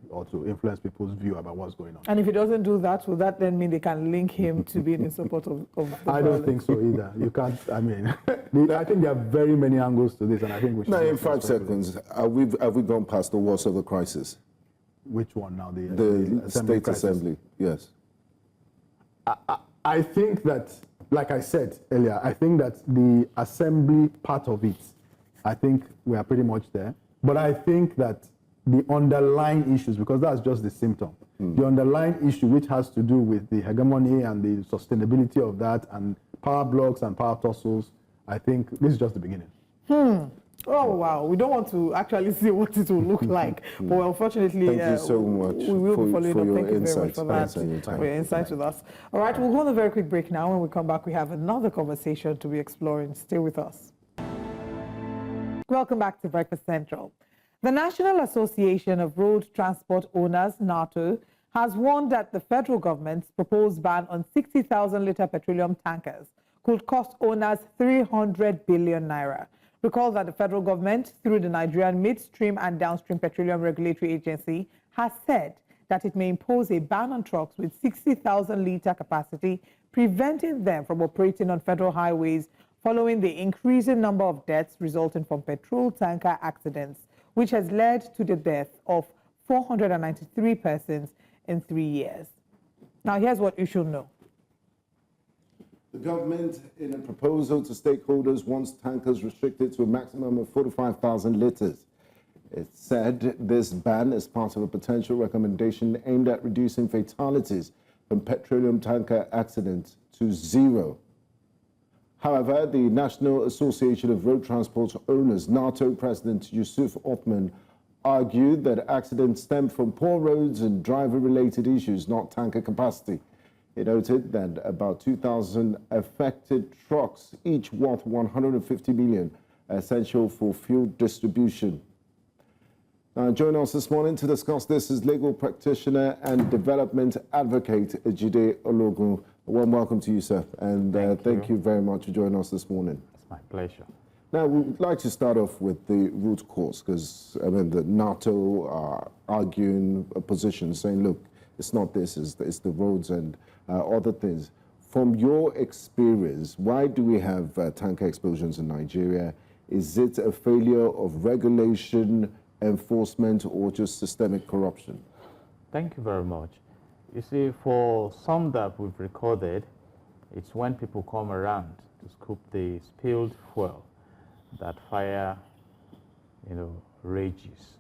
or to influence people's view about what's going on. And if he doesn't do that, will that then mean they can link him to being in support of the I don't think so either. You can't, I think there are very many angles to this, and I think we should... Now, in 5 seconds, have we gone past the worst of the crisis? Which one now? The State Assembly, yes. I think that, like I said earlier, I think that the Assembly part of it, I think we are pretty much there. But I think that the underlying issues, because that's just the symptom, the underlying issue which has to do with the hegemony and the sustainability of that and power blocks and power tussles, I think this is just the beginning. Oh, wow. We don't want to actually see what it will look like. But unfortunately, thank you so much we will be following up. Thank you very much for that, for your insights with us. All right, we'll go on a very quick break now. When we come back, we have another conversation to be exploring. Stay with us. Welcome back to Breakfast Central. The National Association of Road Transport Owners, NARTO, has warned that the federal government's proposed ban on 60,000-litre petroleum tankers could cost owners 300 billion naira. Recall that the federal government, through the Nigerian Midstream and Downstream Petroleum Regulatory Agency, has said that it may impose a ban on trucks with 60,000-litre capacity, preventing them from operating on federal highways following the increasing number of deaths resulting from petrol tanker accidents, which has led to the death of 493 persons in 3 years. Now, here's what you should know. The government, in a proposal to stakeholders, wants tankers restricted to a maximum of 45,000 litres. It said this ban is part of a potential recommendation aimed at reducing fatalities from petroleum tanker accidents to 0. However, the National Association of Road Transport Owners, NARTO President Yusuf Othman, argued that accidents stem from poor roads and driver-related issues, not tanker capacity. He noted that about 2,000 affected trucks, each worth 150 million, are essential for fuel distribution. Now, joining us this morning to discuss this is legal practitioner and development advocate Jide Ologun. Warm welcome to you, sir, and thank you very much for joining us this morning. It's my pleasure. Now, we'd like to start off with the root cause, because the NATO are arguing a position, saying, look, it's not this, it's the roads and other things. From your experience, why do we have tanker explosions in Nigeria? Is it a failure of regulation, enforcement, or just systemic corruption? Thank you very much. You see, for some that we've recorded, it's when people come around to scoop the spilled fuel that fire, rages.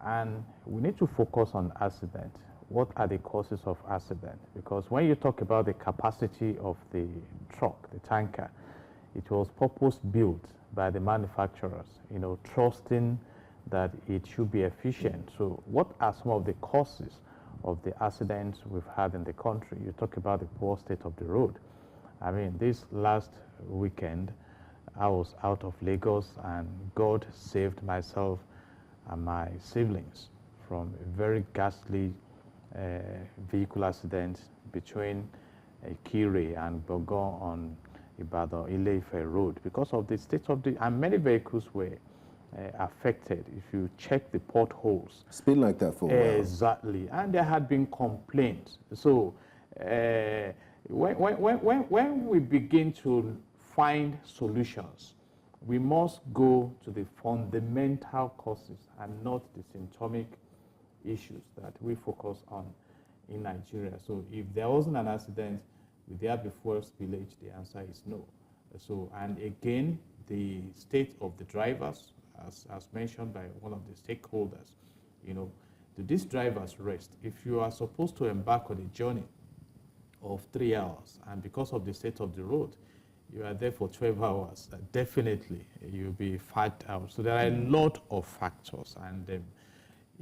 And we need to focus on accident. What are the causes of accident? Because when you talk about the capacity of the truck, the tanker, it was purpose-built by the manufacturers, trusting that it should be efficient. So what are some of the causes of the accidents we've had in the country? You talk about the poor state of the road. I mean, this last weekend, I was out of Lagos and God saved myself and my siblings from a very ghastly vehicle accident between Kire and Bogon on Ibadan-Ile-Ife road because of the state of the, and many vehicles were affected. If you check the potholes. It's been like that for a while. Exactly, and there had been complaints. So when we begin to find solutions, we must go to the fundamental causes and not the symptomatic issues that we focus on in Nigeria. So if there wasn't an accident, would there be fuel spillage? The answer is no. So, and again, the state of the drivers, as mentioned by one of the stakeholders, do these drivers rest? If you are supposed to embark on a journey of 3 hours, and because of the state of the road, you are there for 12 hours, definitely you'll be fagged out. So there are a lot of factors. And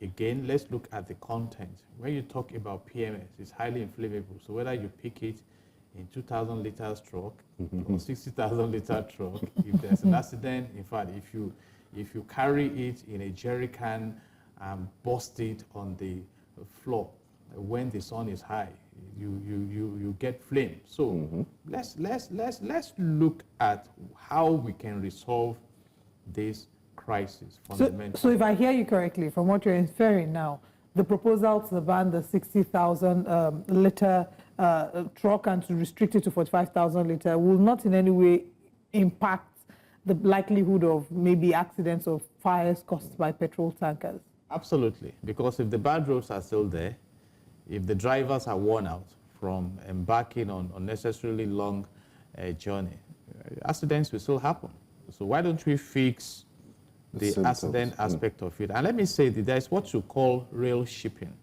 again, let's look at the content. When you talk about PMS, it's highly inflammable. So whether you pick it in 2,000 liters truck or 60,000 liter truck, if there's an accident, in fact, if you carry it in a jerry can and burst it on the floor. When the sun is high, you get flame. So let's look at how we can resolve this crisis fundamentally. So if I hear you correctly, from what you're inferring now, the proposal to ban the 60,000 liter truck and to restrict it to 45,000 liter will not in any way impact the likelihood of maybe accidents or fires caused by petrol tankers? Absolutely, because if the bad roads are still there, if the drivers are worn out from embarking on unnecessarily long journey, accidents will still happen. So why don't we fix the accident aspect of it? And let me say that there's what you call rail shipping,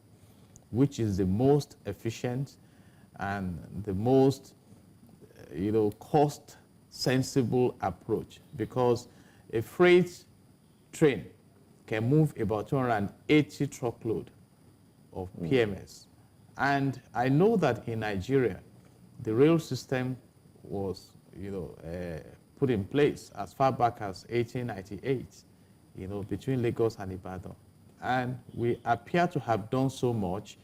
which is the most efficient and the most, cost-sensible approach, because a freight train can move about 280 truckload of PMS. And I know that in Nigeria, the rail system was, put in place as far back as 1898, between Lagos and Ibadan. And we appear to have done so much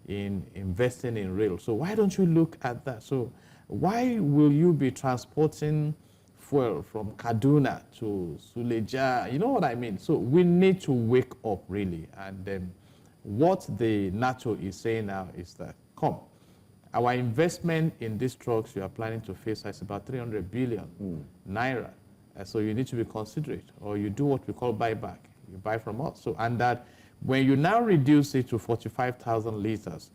in investing in rail. So why don't you look at that? So why will you be transporting fuel from Kaduna to Suleja? You know what I mean? So we need to wake up, really. And what the NATO is saying now is that, our investment in these trucks you are planning to face is about 300 billion naira. So you need to be considerate, or you do what we call buyback. You buy from us. So, and that when you now reduce it to 45,000 liters,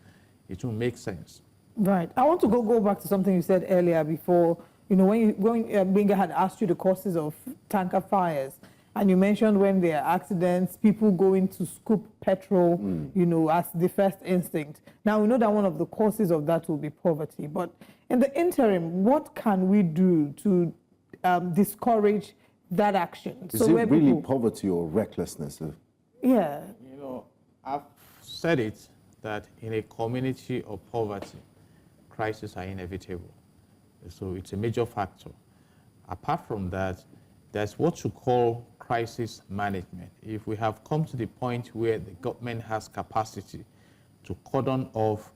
it will make sense. Right. I want to go back to something you said earlier before, when Benga had asked you the causes of tanker fires, and you mentioned when there are accidents, people going to scoop petrol, as the first instinct. Now, we know that one of the causes of that will be poverty. But in the interim, what can we do to discourage that action? Is it really poverty or recklessness? Yeah. I've said it, that in a community of poverty, crises are inevitable. So it's a major factor. Apart from that, there's what you call crisis management. If we have come to the point where the government has capacity to cordon off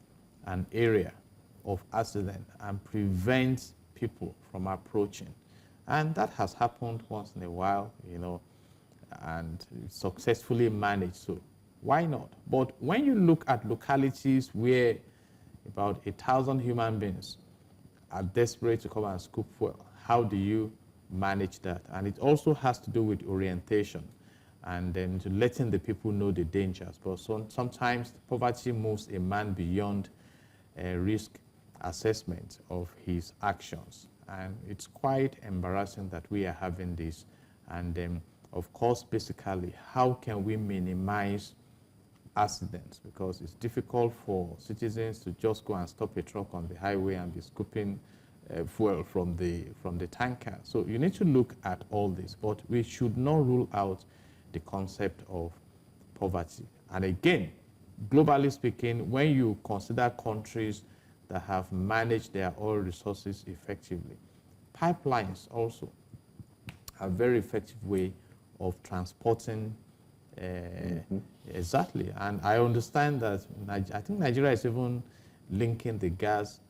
an area of accident and prevent people from approaching, and that has happened once in a while, and successfully managed, so why not? But when you look at localities where about 1,000 human beings are desperate to come and scoop fuel, how do you manage that? And it also has to do with orientation and then to letting the people know the dangers. But sometimes poverty moves a man beyond risk assessment of his actions. And it's quite embarrassing that we are having this. And of course, basically, how can we minimize accidents? Because it's difficult for citizens to just go and stop a truck on the highway and be scooping fuel from the tanker. So you need to look at all this, but we should not rule out the concept of poverty. And again, globally speaking, when you consider countries that have managed their oil resources effectively, pipelines also are a very effective way of transporting exactly. And I understand that I think Nigeria is even linking the gas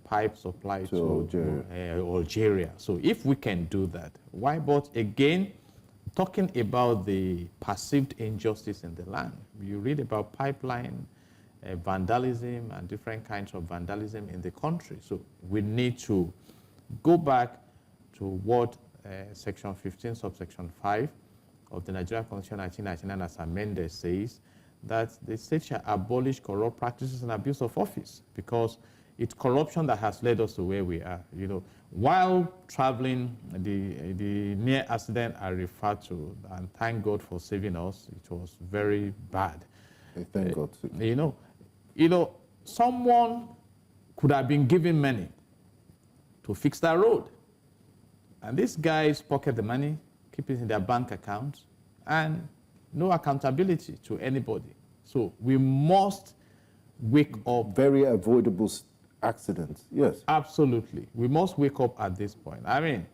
pipe supply to Algeria. So if we can do that, why? But again, talking about the perceived injustice in the land, you read about pipeline vandalism and different kinds of vandalism in the country. So we need to go back to what Section 15, subsection 5 of the Nigerian Constitution 1999 as amended says, that the state shall abolish corrupt practices and abuse of office, because it's corruption that has led us to where we are. While traveling, the near accident I referred to, and thank God for saving us, it was very bad. Thank God. Someone could have been given money to fix that road, and these guys pocket the money, keep it in their bank accounts, and no accountability to anybody. So we must wake up. Very avoidable accidents, yes. Absolutely. We must wake up at this point. I mean,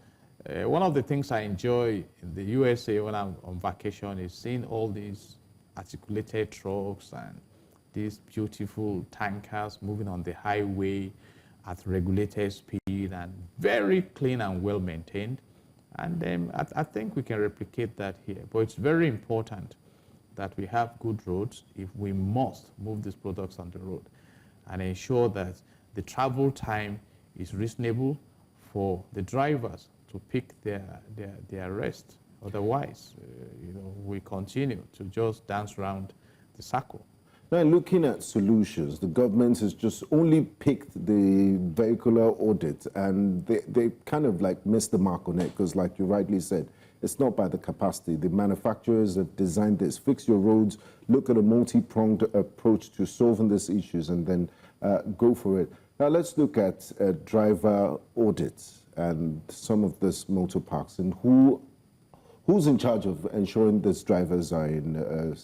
one of the things I enjoy in the USA when I'm on vacation is seeing all these articulated trucks and these beautiful tankers moving on the highway at regulated speed and very clean and well maintained. And I think we can replicate that here. But it's very important that we have good roads if we must move these products on the road and ensure that the travel time is reasonable for the drivers to pick their rest. Otherwise, we continue to just dance around the circle. Now, looking at solutions, the government has just only picked the vehicular audit, and they kind of like missed the mark on it, because like you rightly said, it's not by the capacity. The manufacturers have designed this. Fix your roads, look at a multi-pronged approach to solving these issues, and then go for it. Now, let's look at driver audits and some of these motor parks, and who's in charge of ensuring these drivers are in a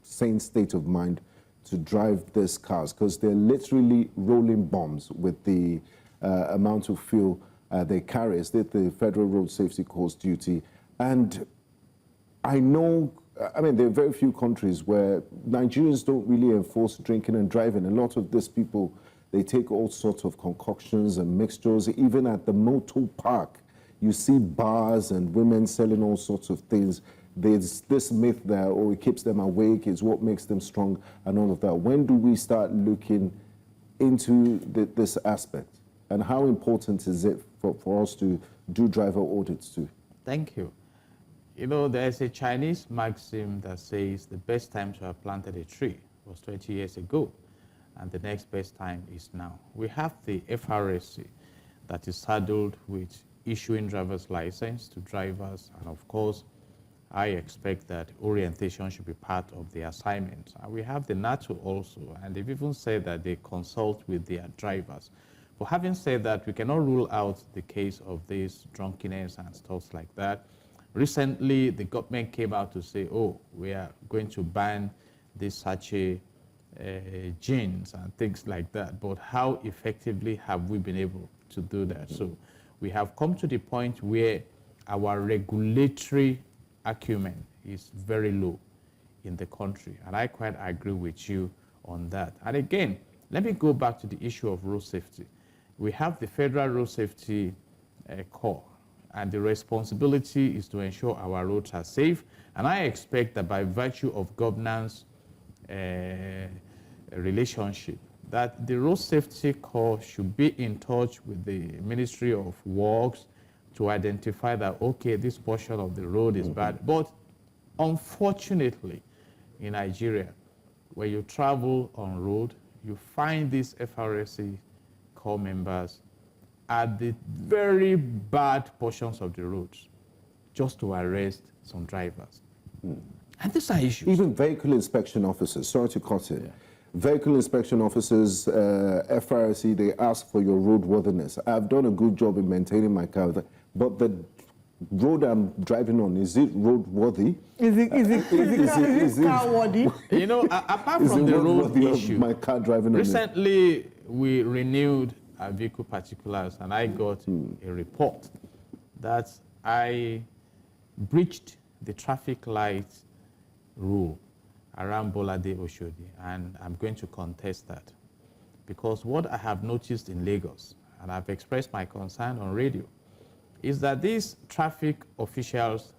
sane state of mind to drive these cars, because they're literally rolling bombs with the amount of fuel they carry. It's the Federal Road Safety Corps duty. And I know, I mean, there are very few countries where Nigerians don't really enforce drinking and driving. A lot of these people, they take all sorts of concoctions and mixtures. Even at the motor park, you see bars and women selling all sorts of things. There's this myth that, oh, it keeps them awake, it's what makes them strong, and all of that. When do we start looking into this aspect? And how important is it for us to do driver audits too? Thank you. There's a Chinese maxim that says the best time to have planted a tree was 20 years ago, and the next best time is now. We have the FRSC that is saddled with issuing driver's license to drivers, and of course, I expect that orientation should be part of the assignment. And we have the NARTO also, and they've even said that they consult with their drivers. But having said that, we cannot rule out the case of this drunkenness and stuff like that. Recently, the government came out to say, oh, we are going to ban these sachet gins and things like that. But how effectively have we been able to do that? So we have come to the point where our regulatory acumen is very low in the country, and I quite agree with you on that. And again, let me go back to the issue of road safety. We have the Federal Road Safety Corps, and the responsibility is to ensure our roads are safe, and I expect that by virtue of governance relationship, that the Road Safety Corps should be in touch with the Ministry of Works to identify that, okay, this portion of the road is bad. But unfortunately, in Nigeria, where you travel on road, you find these FRSC corps members at the very bad portions of the roads just to arrest some drivers. And these are issues. Even vehicle inspection officers, sorry to cut it. Yeah. Vehicle inspection officers, FRSC, they ask for your roadworthiness. I've done a good job in maintaining my car, but the road I'm driving on, is it roadworthy? Is it car worthy? Apart from the road issue, my car driving recently we renewed our vehicle particulars, and I got a report that I breached the traffic light rule around Bolade Oshodi, and I'm going to contest that. Because what I have noticed in Lagos, and I've expressed my concern on radio, is that these traffic officials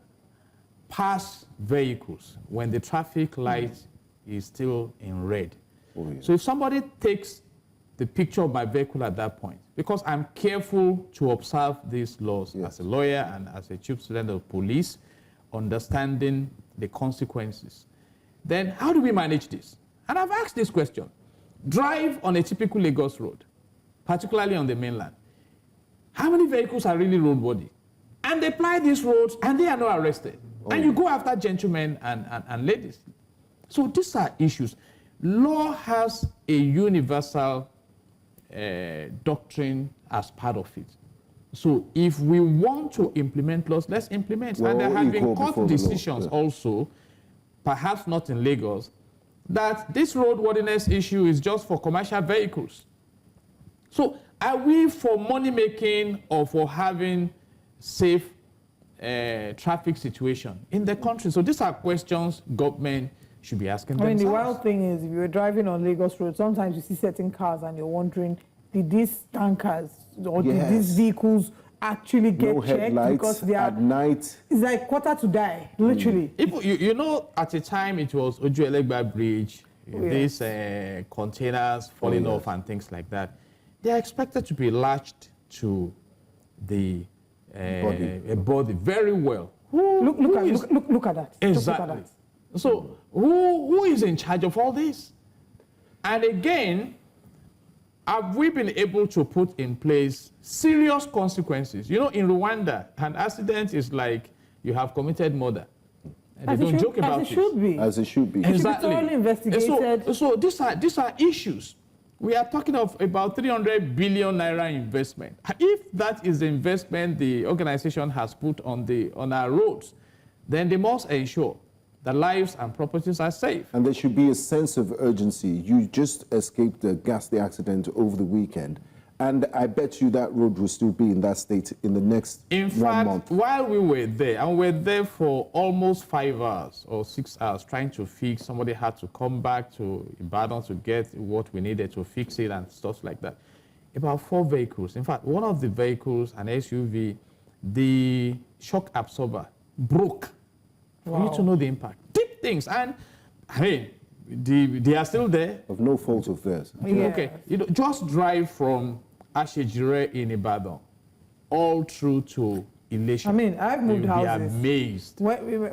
pass vehicles when the traffic light is still in red. Oh, yeah. So if somebody takes the picture of my vehicle at that point, because I'm careful to observe these laws as a lawyer and as a chief student of police, understanding the consequences, then how do we manage this? And I've asked this question. Drive on a typical Lagos road, particularly on the mainland. How many vehicles are really roadworthy? And they ply these roads and they are not arrested. Oh. And you go after gentlemen and ladies. So these are issues. Law has a universal doctrine as part of it. So if we want to implement laws, let's implement. Well, and there have been court decisions also, perhaps not in Lagos, that this roadworthiness issue is just for commercial vehicles. So are we for money making or for having safe traffic situation in the country? So these are questions government should be asking I mean, themselves. the wild thing is, if you're driving on Lagos Road, sometimes you see certain cars and you're wondering, did these tankers or did these vehicles actually get checked? Headlights Because they are at night. It's like quarter to die, literally. If you know, at the time it was Ojuelegba Bridge, these containers falling off and things like that. They are expected to be latched to the body very well. Look at that. Exactly. Just look at that. So who is in charge of all this? And again, have we been able to put in place serious consequences? You know, in Rwanda, an accident is like you have committed murder. And they don't joke about it. As it should be. As it should be. It should be thoroughly investigated. So these are issues. We are talking of about 300 billion naira investment. If that is the investment the organization has put on our roads, then they must ensure that lives and properties are safe. And there should be a sense of urgency. You just escaped a ghastly accident over the weekend, and I bet you that road will still be in that state in the next 1 month. While we were there, and we were there for almost 5 hours or 6 hours trying to fix, somebody had to come back to Ibadan to get what we needed to fix it and stuff like that. About 4 vehicles. In fact, one of the vehicles, an SUV, the shock absorber broke. Wow. You need to know the impact. Deep things. And, I mean, they are still there. Of no fault of theirs. Yes. Okay, you know, just drive from Ashejire in Ibadan all through to Ilesha. I mean, I've moved houses. You'll be amazed.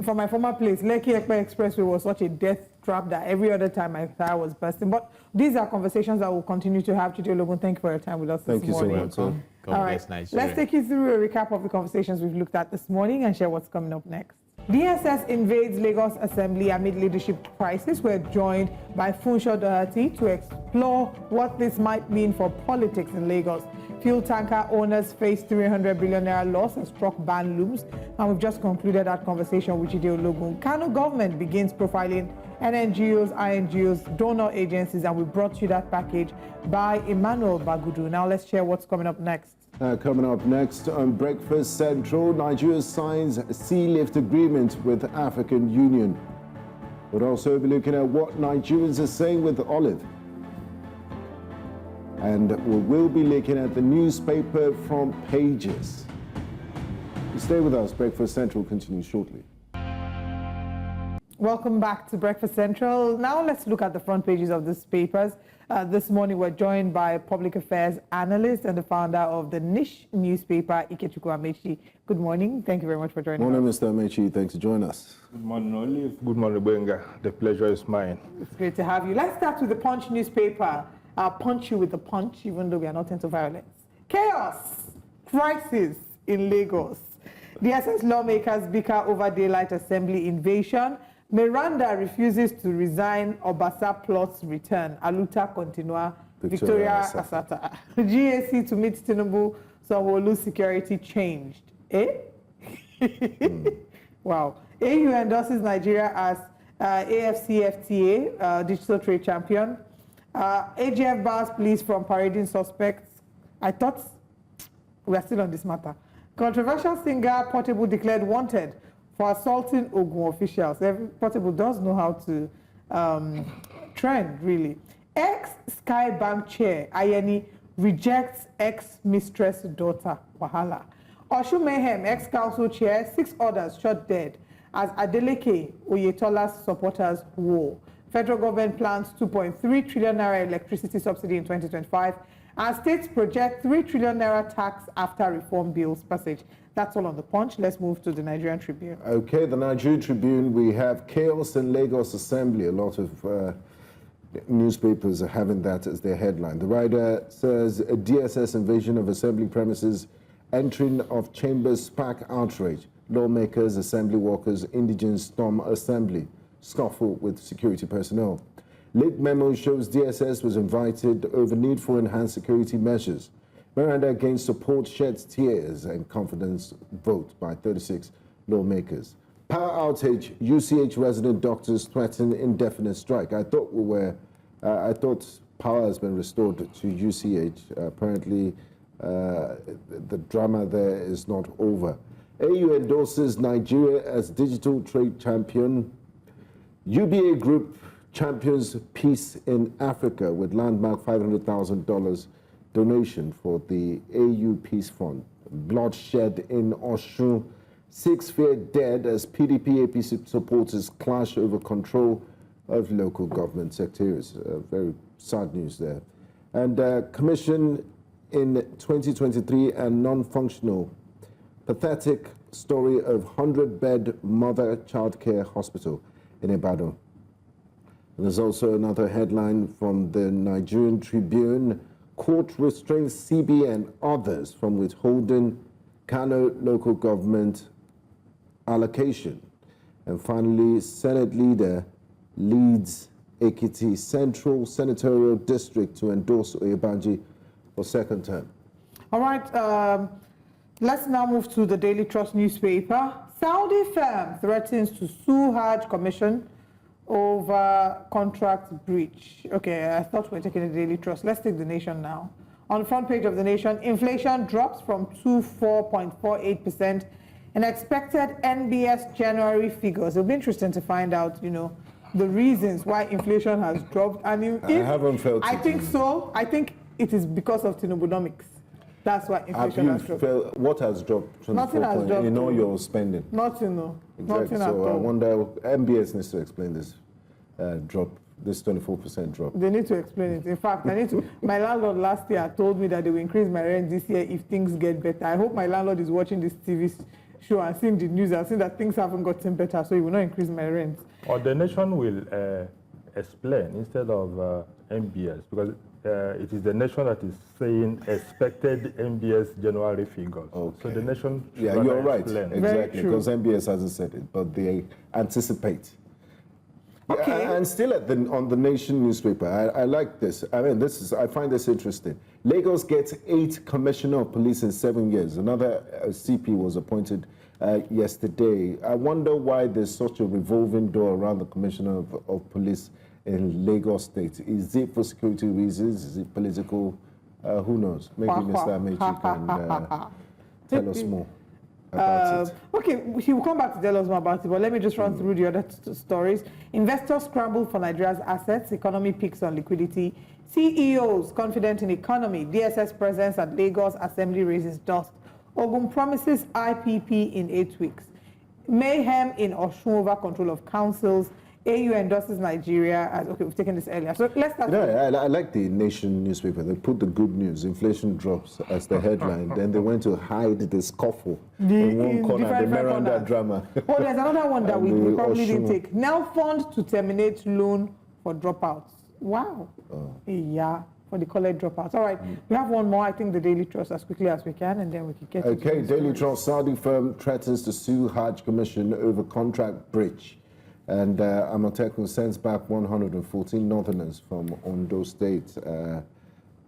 From my former place, Lekki Ekpe Expressway was such a death trap that every other time my tire was bursting. But these are conversations that we'll continue to have. Chidi Ologun, thank you for your time with us this morning. Thank you so much. God bless Nigeria. Let's take you through a recap of the conversations we've looked at this morning and share what's coming up next. DSS invades Lagos Assembly amid leadership crisis. We're joined by Funsho Doherty to explore what this might mean for politics in Lagos. Fuel tanker owners face 300 billion naira loss as truck ban looms. And we've just concluded that conversation with Chidi Ologun. Kano government begins profiling NNGOs, INGOs, donor agencies, and we brought you that package by Emmanuel Bagudu. Now let's share what's coming up next. Coming up next on Breakfast Central, Nigeria signs a sea lift agreement with African Union. We'll also be looking at what Nigerians are saying with Olive. And we will be looking at the newspaper front pages. Stay with us. Breakfast Central continues shortly. Welcome back to Breakfast Central. Now let's look at the front pages of these papers. This morning we're joined by a public affairs analyst and the founder of the niche newspaper, Ikechukwu Amechi. Good morning. Thank you very much for joining us. Morning, Mr. Amechi. Thanks for joining us. Good morning, Olive. Good morning, Benga. The pleasure is mine. It's great to have you. Let's start with the Punch newspaper. I'll punch you with the punch, even though we are not into violence. Chaos, crisis in Lagos. DSS lawmakers bicker over daylight assembly invasion. Meranda refuses to resign. Obasa plots return. Aluta continua. Victoria Asata. GAC to meet Tinubu. Sanwo-Olu security changed. Wow. AU endorses Nigeria as AFCFTA, digital trade champion. AGF bars police from parading suspects. I thought we are still on this matter. Controversial singer Portable declared wanted for assaulting Ogun officials. Portable does know how to trend, really. Ex-Sky Bank chair Ayeni rejects ex-mistress daughter Wahala. Oshu Mayhem, ex-council chair, 6 others shot dead as Adeleke Oyetola's supporters war. Federal government plans 2.3 trillion naira electricity subsidy in 2025, and states project 3 trillion naira tax after reform bill's passage. That's all on the Punch. Let's move to the Nigerian Tribune. Okay, the Nigerian Tribune, we have chaos in Lagos Assembly. A lot of newspapers are having that as their headline. The writer says a DSS invasion of assembly premises, entering of chambers spark outrage. Lawmakers, assembly workers, indigents storm assembly, scuffle with security personnel. Late memo shows DSS was invited over need for enhanced security measures. Meranda gains support, sheds tears and confidence vote by 36 lawmakers. Power outage, UCH resident doctors threaten indefinite strike. I thought power has been restored to UCH. Apparently, the drama there is not over. AU endorses Nigeria as digital trade champion. UBA Group champions peace in Africa with landmark $500,000 donation for the AU Peace Fund. Bloodshed in Osun, 6 feared dead as PDP APC supporters clash over control of local government secretaries. Very sad news there. And commission in 2023 and non-functional. Pathetic story of 100-bed mother childcare hospital in Ibadan. And there's also another headline from the Nigerian Tribune. Court restrains CBN and others from withholding Kano local government allocation. And finally, Senate leader leads Ekiti Central Senatorial District to endorse Oyebanji for second term. All right, let's now move to the Daily Trust newspaper. Saudi firm threatens to sue Hajj Commission over contract breach. Okay, I thought we were taking the Daily Trust. Let's take the Nation now. On the front page of the Nation, inflation drops from 4.48% in expected NBS January figures. It'll be interesting to find out, you know, the reasons why inflation has dropped. And I haven't felt I it. think so. I think it is because of Tinubunomics. That's why inflation has dropped. What has dropped? Nothing has dropped. In all your spending. Nothing, no. Exactly. Nothing at So I all. wonder, MBS needs to explain this drop, this 24% drop. They need to explain it. In fact, I need to. My landlord last year told me that they will increase my rent this year if things get better. I hope my landlord is watching this TV show and seeing the news and seeing that things haven't gotten better, so he will not increase my rent. Or the nation will explain instead of MBS, because it is the nation that is saying expected MBS January figures. Okay. So the nation should Yeah, you're right. explain. Exactly, because MBS hasn't said it, but they anticipate. Okay. Yeah, and still on the Nation newspaper, I like this. I mean, I find this interesting. Lagos gets 8 commissioner of police in 7 years. Another CP was appointed yesterday. I wonder why there's such a revolving door around the commissioner of police in Lagos State. Is it for security reasons? Is it political? Who knows? Maybe Mr. Amechi can tell us more about it. Okay, he will come back to tell us more about it, but let me just run through the other stories. Investors scramble for Nigeria's assets. Economy peaks on liquidity. CEOs confident in economy. DSS presence at Lagos Assembly raises dust. Ogun promises IPP in 8 weeks. Mayhem in Osun over control of councils. AU endorses Nigeria as, okay, we've taken this earlier. So let's start. I like the Nation newspaper. They put the good news, inflation drops, as the headline. Then they went to hide the scuffle in one corner, the Meranda drama. Oh, there's another one that we probably didn't Osun. take. Now fund to terminate loan for dropouts. Wow. Yeah, for the college dropouts. All right, we have one more. I think the Daily Trust as quickly as we can, and then we can get Okay, to Daily Trust, Saudi firm threatens to sue Hajj Commission over contract breach. And Amateku sends back 114 northerners from Ondo State,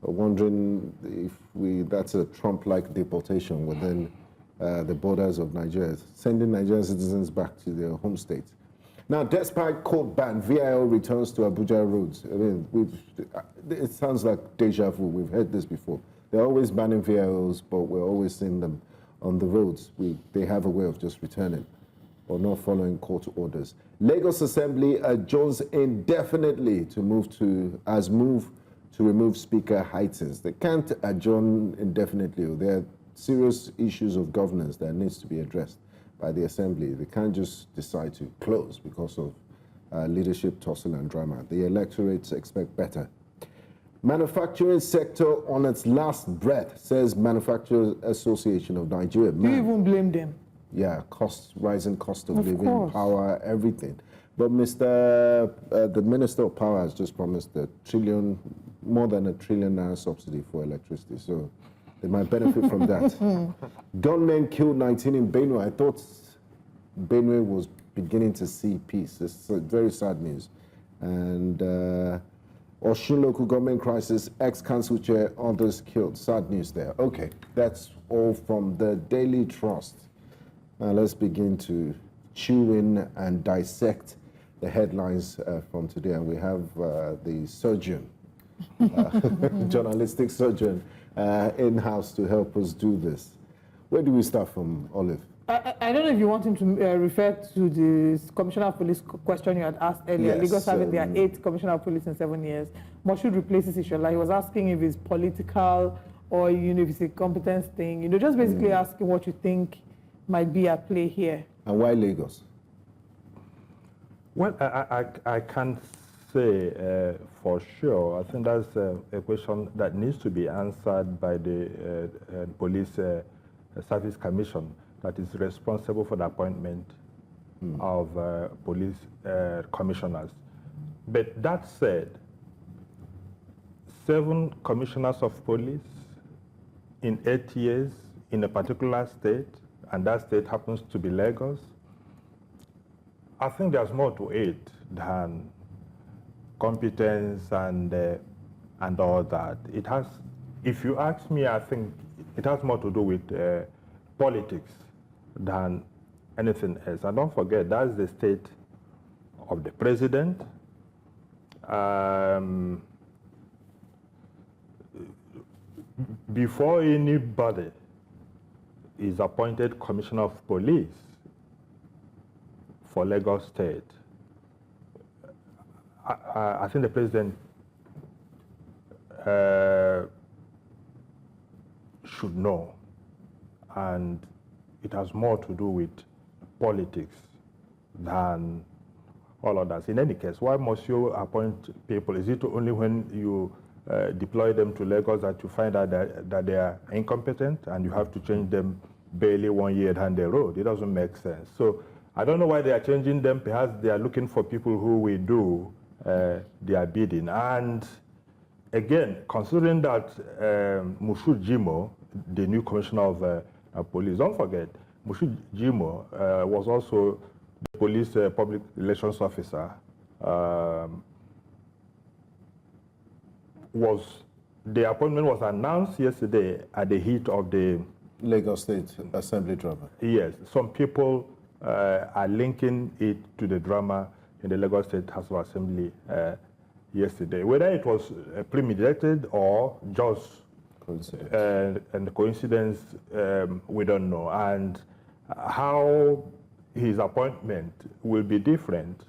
wondering if that's a Trump-like deportation within the borders of Nigeria, sending Nigerian citizens back to their home state. Now, despite court ban, VIO returns to Abuja roads. I mean, it sounds like deja vu. We've heard this before. They're always banning VIOs, but we're always seeing them on the roads. They have a way of just returning or not following court orders. Lagos Assembly adjourns indefinitely to move to remove Speaker Heitens. They can't adjourn indefinitely. There are serious issues of governance that needs to be addressed by the Assembly. They can't just decide to close because of leadership tussle and drama. The electorates expect better. Manufacturing sector on its last breath, says Manufacturers Association of Nigeria. you even blame them. Yeah, rising cost of living, course. power, everything. But the Minister of Power has just promised more than $1 trillion subsidy for electricity. So they might benefit from that. Gunmen killed 19 in Benue. I thought Benue was beginning to see peace. It's very sad news. And Osun local government crisis, ex-council chair, others killed. Sad news there. Okay, that's all from the Daily Trust. Now let's begin to chew in and dissect the headlines from today. And we have the surgeon, journalistic surgeon, in-house to help us do this. Where do we start from, Olive? I don't know if you want him to refer to the Commissioner of Police question you had asked earlier. Yes, Lagos having their 8th Commissioner of Police in 7 years. Moshood replaces Ishola. He was asking if it's political or, if it's a competence thing. Just basically asking what you think might be at play here. And why Lagos? Well, I can't say for sure. I think that's a question that needs to be answered by the Police Service Commission that is responsible for the appointment of police commissioners. But that said, 7 commissioners of police in 8 years in a particular state, and that state happens to be Lagos, I think there's more to it than competence and all that. It has, if you ask me, I think it has more to do with politics than anything else. And don't forget, that's the state of the president. Before anybody is appointed commissioner of police for Lagos State, I think the president should know, and it has more to do with politics than all others. In any case, why must you appoint people? Is it only when you deploy them to Lagos that you find out that they are incompetent and you have to change them barely 1 year down the road? It doesn't make sense. So I don't know why they are changing them. Perhaps they are looking for people who will do their bidding. And again, considering that Moshood Jimoh, the new commissioner of police, don't forget, Moshood Jimoh was also the police public relations officer. The appointment was announced yesterday at the heat of the Lagos State Assembly drama. Yes, some people are linking it to the drama in the Lagos State House of Assembly yesterday. Whether it was premeditated or just coincidence, and coincidence, we don't know. And how his appointment will be different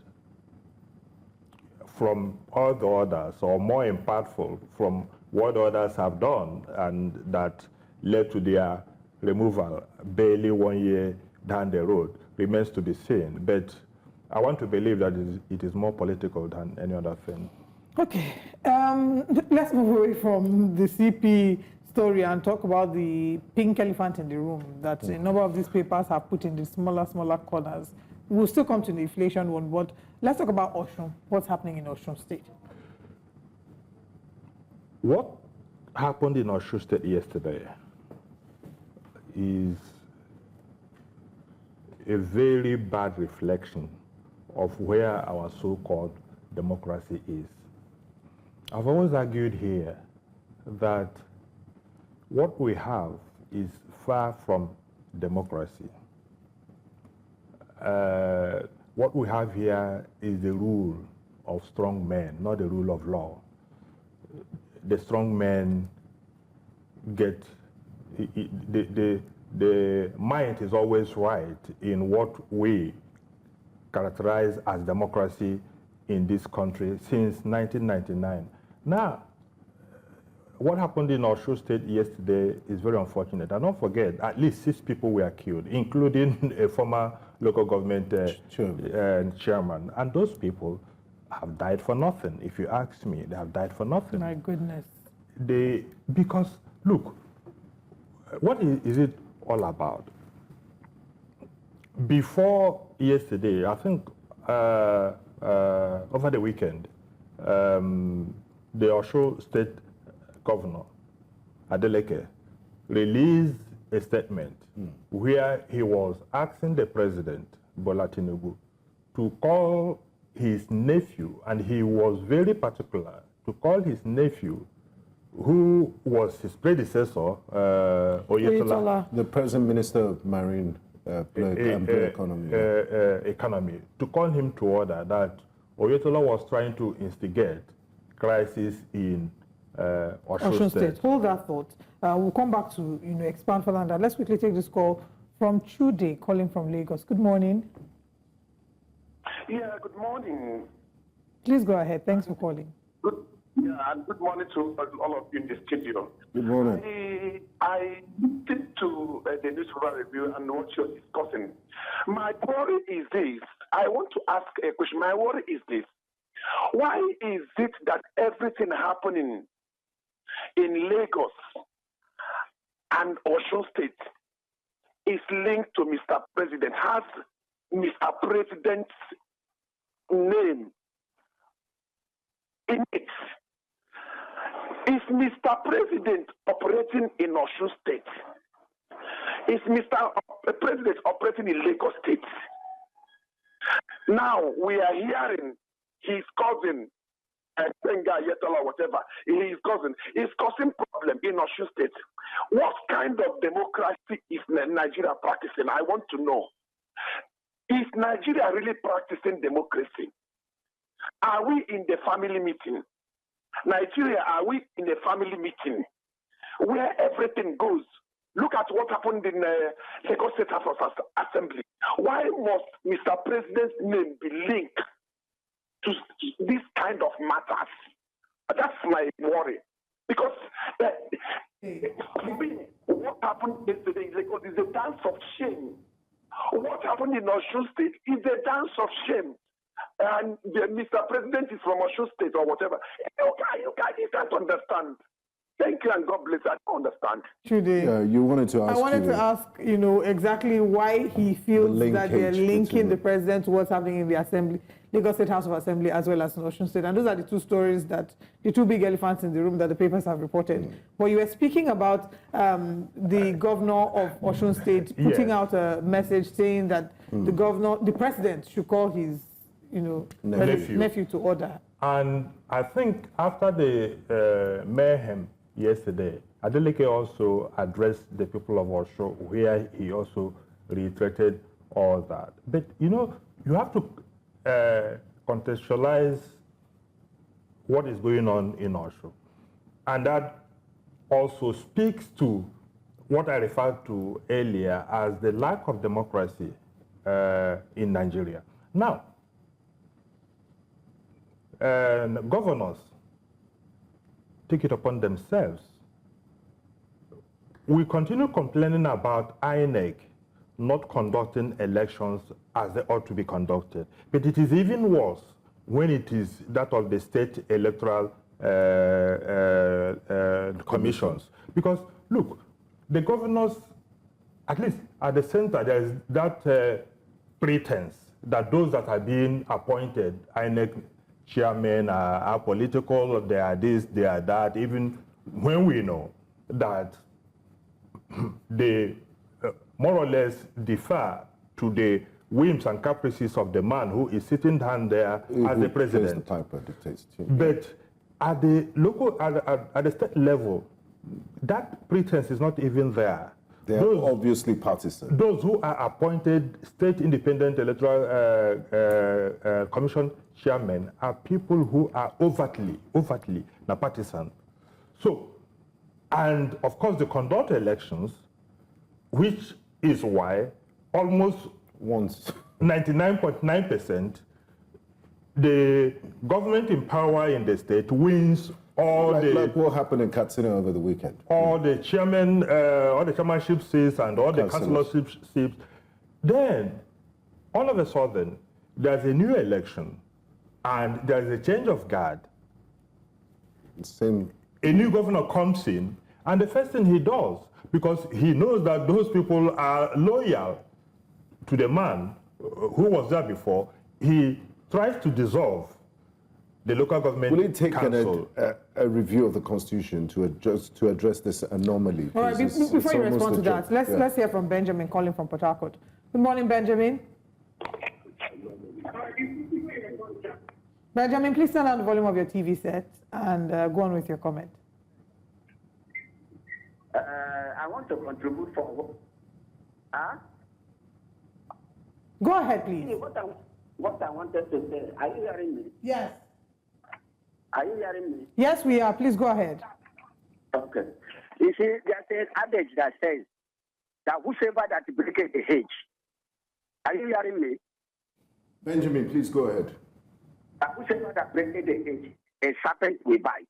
from all the others, or more impactful from what others have done, and that led to their removal barely 1 year down the road, remains to be seen. But I want to believe that it is more political than any other thing. Okay, let's move away from the CP story and talk about the pink elephant in the room that a number of these papers have put in the smaller corners. We'll still come to the inflation one, but let's talk about Osun. What's happening in Osun State? What happened in Osun State yesterday is a very bad reflection of where our so-called democracy is. I've always argued here that what we have is far from democracy. What we have here is the rule of strong men, not the rule of law. The strong men get, the mind is always right in what we characterize as democracy in this country since 1999. Now, what happened in Osun State yesterday is very unfortunate. And don't forget, at least 6 people were killed, including a former local government chairman. And those people have died for nothing. If you ask me, they have died for nothing. My goodness. Because, look, what is it all about? Before yesterday, I think over the weekend, the Osun State Governor, Adeleke, released a statement where he was asking the president, Bola Tinubu, to call his nephew, and he was very particular, to call his nephew, who was his predecessor, Oyetola, the present Minister of Marine Economy, to call him to order that Oyetola was trying to instigate crisis in Osun State. Hold that thought. We'll come back to expand further on that. Let's quickly take this call from Chude, calling from Lagos. Good morning. Yeah, good morning. Please go ahead. Thanks for calling. And good morning to all of you in the studio. Good morning. I listened to the newspaper review and what you're discussing. My worry is this. I want to ask a question. My worry is this. Why is it that everything happening in Lagos and Osun State is linked to Mr. President, has Mr. President's name in it? Is Mr. President operating in Osun State? Is Mr. President operating in Lagos State? Now we are hearing his cousin, Senga Yetola, whatever, his cousin is causing problem in Osun State. What kind of democracy is Nigeria practicing? I want to know. Is Nigeria really practicing democracy? Are we in the family meeting? Nigeria, are we in a family meeting where everything goes? Look at what happened in Lagos State House of Assembly. Why must Mr. President's name be linked to this kind of matters? That's my worry. Because what happened yesterday in Lagos is a dance of shame. What happened in Osun State is a dance of shame. And Mr. President is from Osun State or whatever. You can't understand. Thank you and God bless. I don't understand. You wanted to ask. I wanted to ask, exactly why he feels that they're linking the president to what's happening in the Assembly, Lagos State House of Assembly, as well as in Osun State. And those are the two stories the two big elephants in the room that the papers have reported. But you were speaking about the governor of Osun State putting out a message saying that the president should call his nephew to order. And I think after the mayhem yesterday, Adeleke also addressed the people of Osho, where he also reiterated all that. But you have to contextualize what is going on in Osho. And that also speaks to what I referred to earlier as the lack of democracy in Nigeria. Now, governors take it upon themselves. We continue complaining about INEC not conducting elections as they ought to be conducted. But it is even worse when it is that of the state electoral commissions. Because, look, the governors, at least at the center, there is that pretense that those that are being appointed, INEC chairmen are political, they are this, they are that, even when we know that they more or less defer to the whims and caprices of the man who is sitting down there as the president. The piper dictates too. But at the local, at the state level, that pretense is not even there. They are obviously partisan. Those who are appointed state independent electoral commission chairmen are people who are overtly partisan. So, and of course they conduct elections, which is why almost 99.9% the government in power in the state wins all like what happened in Katsina over the weekend. All the chairman, all the chairmanship seats and all the councillorship seats. Then, all of a sudden, there's a new election and there's a change of guard. A new governor comes in, and the first thing he does, because he knows that those people are loyal to the man who was there before, he tries to dissolve the local government Will it take council. a review of the Constitution to address this anomaly? All right, before you respond to that, let's hear from Benjamin calling from Port Harcourt. Good morning, Benjamin. Benjamin, please turn down the volume of your TV set and go on with your comment. I want to contribute for... Go ahead, please. What I wanted to say, are you hearing me? Yes. Are you hearing me? Yes, we are. Please go ahead. Okay. You see, there's an adage that says, that whosoever that breaketh the hedge. Are you hearing me? Benjamin, please go ahead. That whosoever that breaketh the hedge, a serpent will bite.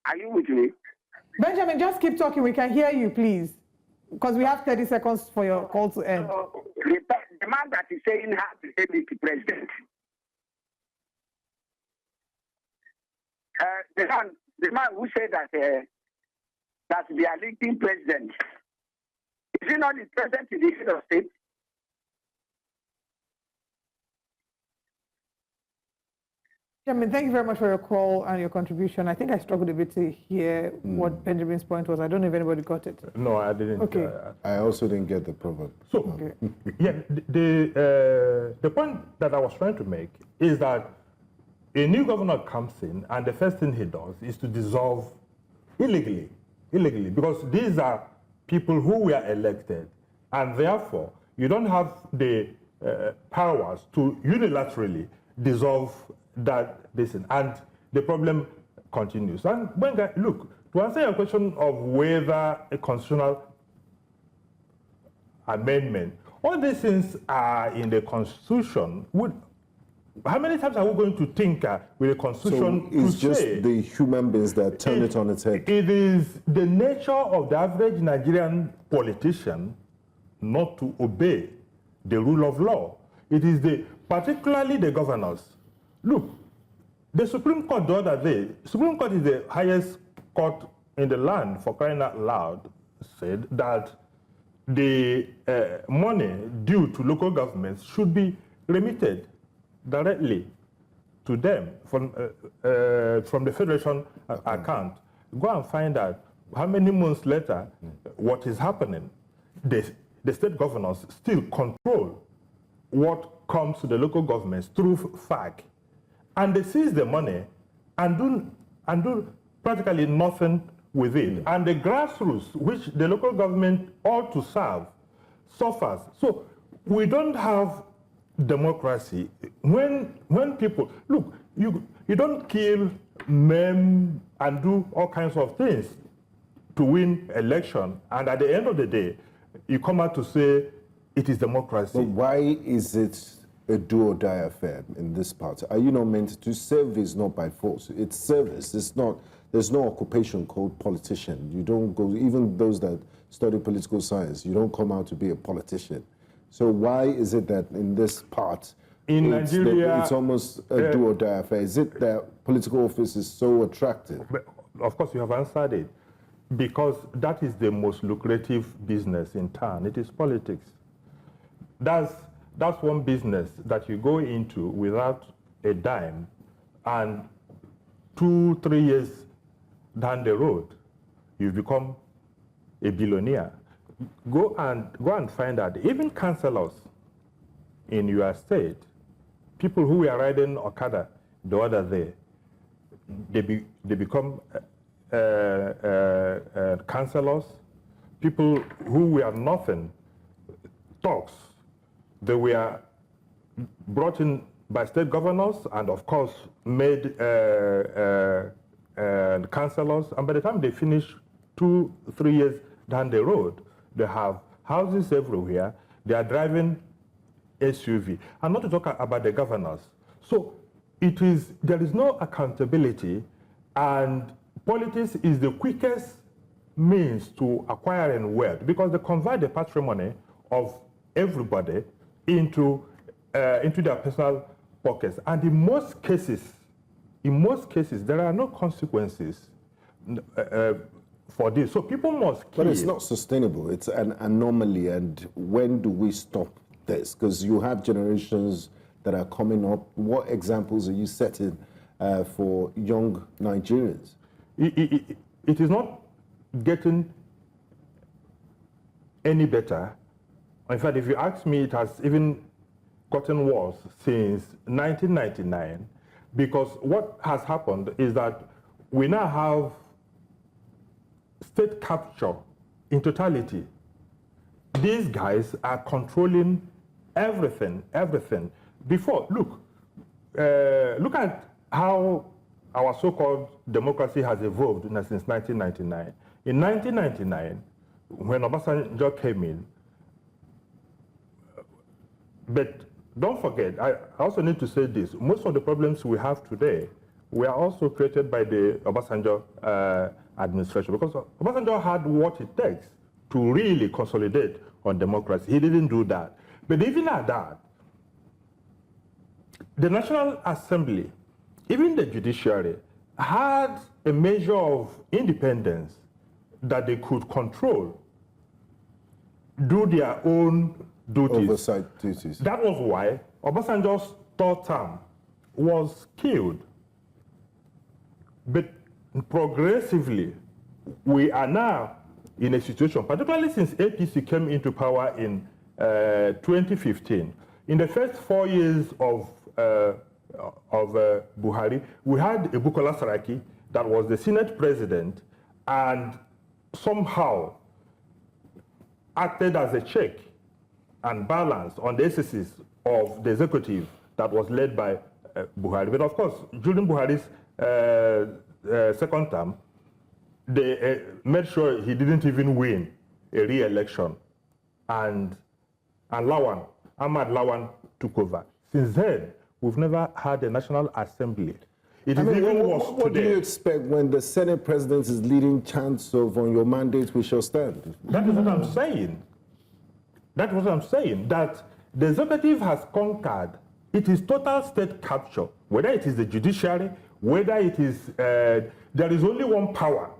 Are you with me? Benjamin, just keep talking. We can hear you, please. Because we have 30 seconds for your call to end. The man that is saying has to say it to president. The man who said that that they are electing president. Is he not the president in the head of state? Benjamin, thank you very much for your call and your contribution. I think I struggled a bit to hear what Benjamin's point was. I don't know if anybody got it. No, I didn't. Okay. I also didn't get the proverb. So, Okay. yeah, the point that I was trying to make is that a new governor comes in, and the first thing he does is to dissolve illegally, because these are people who were elected, and therefore you don't have the powers to unilaterally dissolve that listen, and the problem continues. And when look, to answer your question of whether a constitutional amendment, all these things are in the Constitution. How many times are we going to tinker with the Constitution? So it's just the human beings that turn it on its head. It is the nature of the average Nigerian politician not to obey the rule of law. It is particularly the governors. Look, the Supreme Court the other day, Supreme Court is the highest court in the land, for crying out loud, said that the money due to local governments should be remitted directly to them from the federation account. Go and find out how many months later what is happening. The state governors still control what comes to the local governments through FAC. And they seize the money and do practically nothing with it. And the grassroots, which the local government ought to serve, suffers. So we don't have democracy when people look. You don't kill, maim, and do all kinds of things to win election. And at the end of the day, you come out to say it is democracy. But why is it a do or die affair in this part? Are you not meant to serve? Is not by force. It's service. It's not. There's no occupation called politician. You don't go. Even those that study political science, you don't come out to be a politician. So why is it that in this part, in Nigeria, it's almost a do or die affair? Is it that political office is so attractive? Of course, you have answered it, because that is the most lucrative business in town. It is politics. That's one business that you go into without a dime, and 2-3 years down the road, you become a billionaire. Go and find out. Even councillors in your state, people who were riding Okada the other day, they become councillors. People who were nothing, talks. They were brought in by state governors and, of course, made councillors. And by the time they finish 2-3 years down the road, they have houses everywhere. They are driving SUV. And not to talk about the governors. So there is no accountability, and politics is the quickest means to acquiring wealth, because they convert the patrimony of everybody into their personal pockets. And in most cases, there are no consequences for this. So people must kill. But it's not sustainable. It's an anomaly. And when do we stop this? Because you have generations that are coming up. What examples are you setting for young Nigerians? It is not getting any better. In fact, if you ask me, it has even gotten worse since 1999, because what has happened is that we now have state capture in totality. These guys are controlling everything. Before, look at how our so-called democracy has evolved since 1999. In 1999, when Obasanjo came in, but don't forget, I also need to say this, most of the problems we have today were also created by the Obasanjo administration, because Obasanjo had what it takes to really consolidate on democracy. He didn't do that. But even at that, the National Assembly, even the judiciary, had a measure of independence that they could control, do their own duties. Oversight duties. That was why Obasanjo's third term was killed. But progressively, we are now in a situation, particularly since APC came into power in 2015. In the first 4 years of Buhari, we had Bukola Saraki that was the Senate president and somehow acted as a check and balance on the exercise of the executive that was led by Buhari. But of course, during Buhari's second term, they made sure he didn't even win a re-election. And Ahmad Lawan took over. Since then, we've never had a National Assembly. It is even worse today. What do you expect when the Senate President is leading chants of "on your mandate we shall stand"? That is what I'm saying. That's what I'm saying, that the executive has conquered. It is total state capture, whether it is the judiciary, whether it is, there is only one power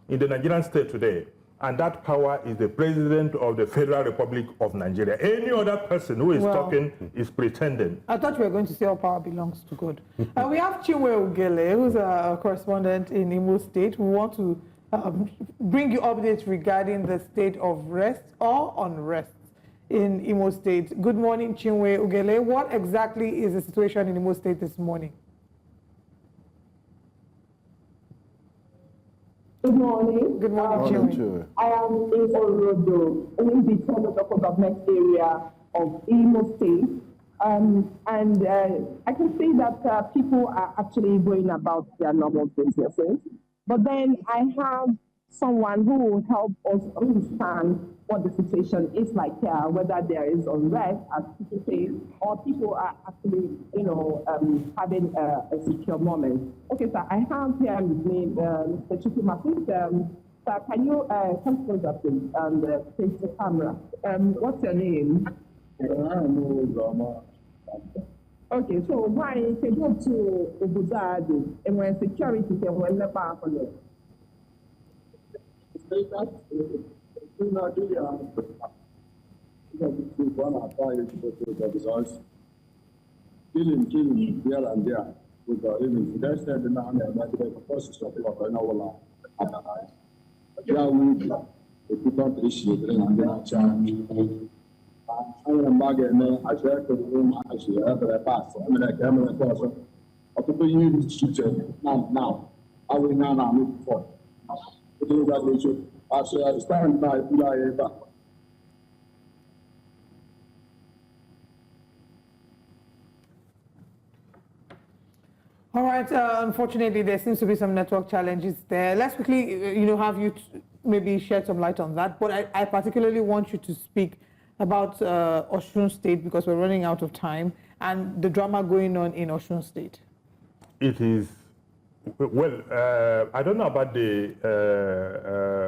in the Nigerian state today, and that power is the President of the Federal Republic of Nigeria. Any other person who is talking is pretending. I thought we were going to say all power belongs to God. We have Chinwe Ugele, who's a correspondent in Imo State. We want to bring you updates regarding the state of rest or unrest in Imo State. Good morning, Chinwe Ugele. What exactly is the situation in Imo State this morning? Good morning. Good morning, Chinwe. I am in Orodo, in the local government area of Imo State. I can say that people are actually going about their normal businesses. But then I have someone who will help us understand what the situation is like here, whether there is unrest, as people say, or people are actually, having a secure moment. Okay, sir, I have here with me Mr. Chukwuma. Sir, can you come closer, please, and face the camera? What's your name? Okay, so why can you go to Ubuzadi and when security can when the power for you? Killing here and there with the living. There's the man the process of our yeah, we don't appreciate it and then I change. I am bagging I try to room actually after I pass. I'm in a camera person. I put you in the now. I will now move forward. That we should actually stand by back. All right, unfortunately, there seems to be some network challenges there. Let's quickly, have you maybe shed some light on that. But I particularly want you to speak about Osun State because we're running out of time and the drama going on in Osun State. It is, well, I don't know about the...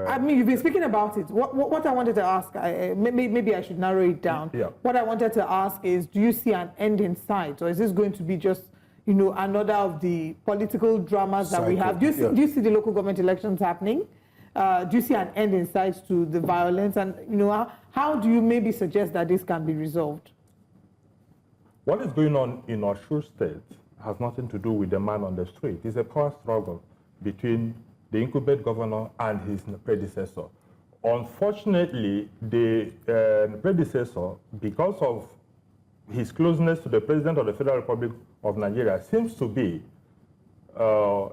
I mean, you've been speaking about it. What I wanted to ask, maybe I should narrow it down. Yeah. What I wanted to ask is, do you see an end in sight? Or is this going to be just, another of the political dramas that we have? Do you see the local government elections happening? Do you see an end in sight to the violence? And, how do you maybe suggest that this can be resolved? What is going on in Osun State has nothing to do with the man on the street. It's a power struggle between the incumbent governor and his predecessor. Unfortunately, the predecessor, because of his closeness to the President of the Federal Republic of Nigeria, seems to be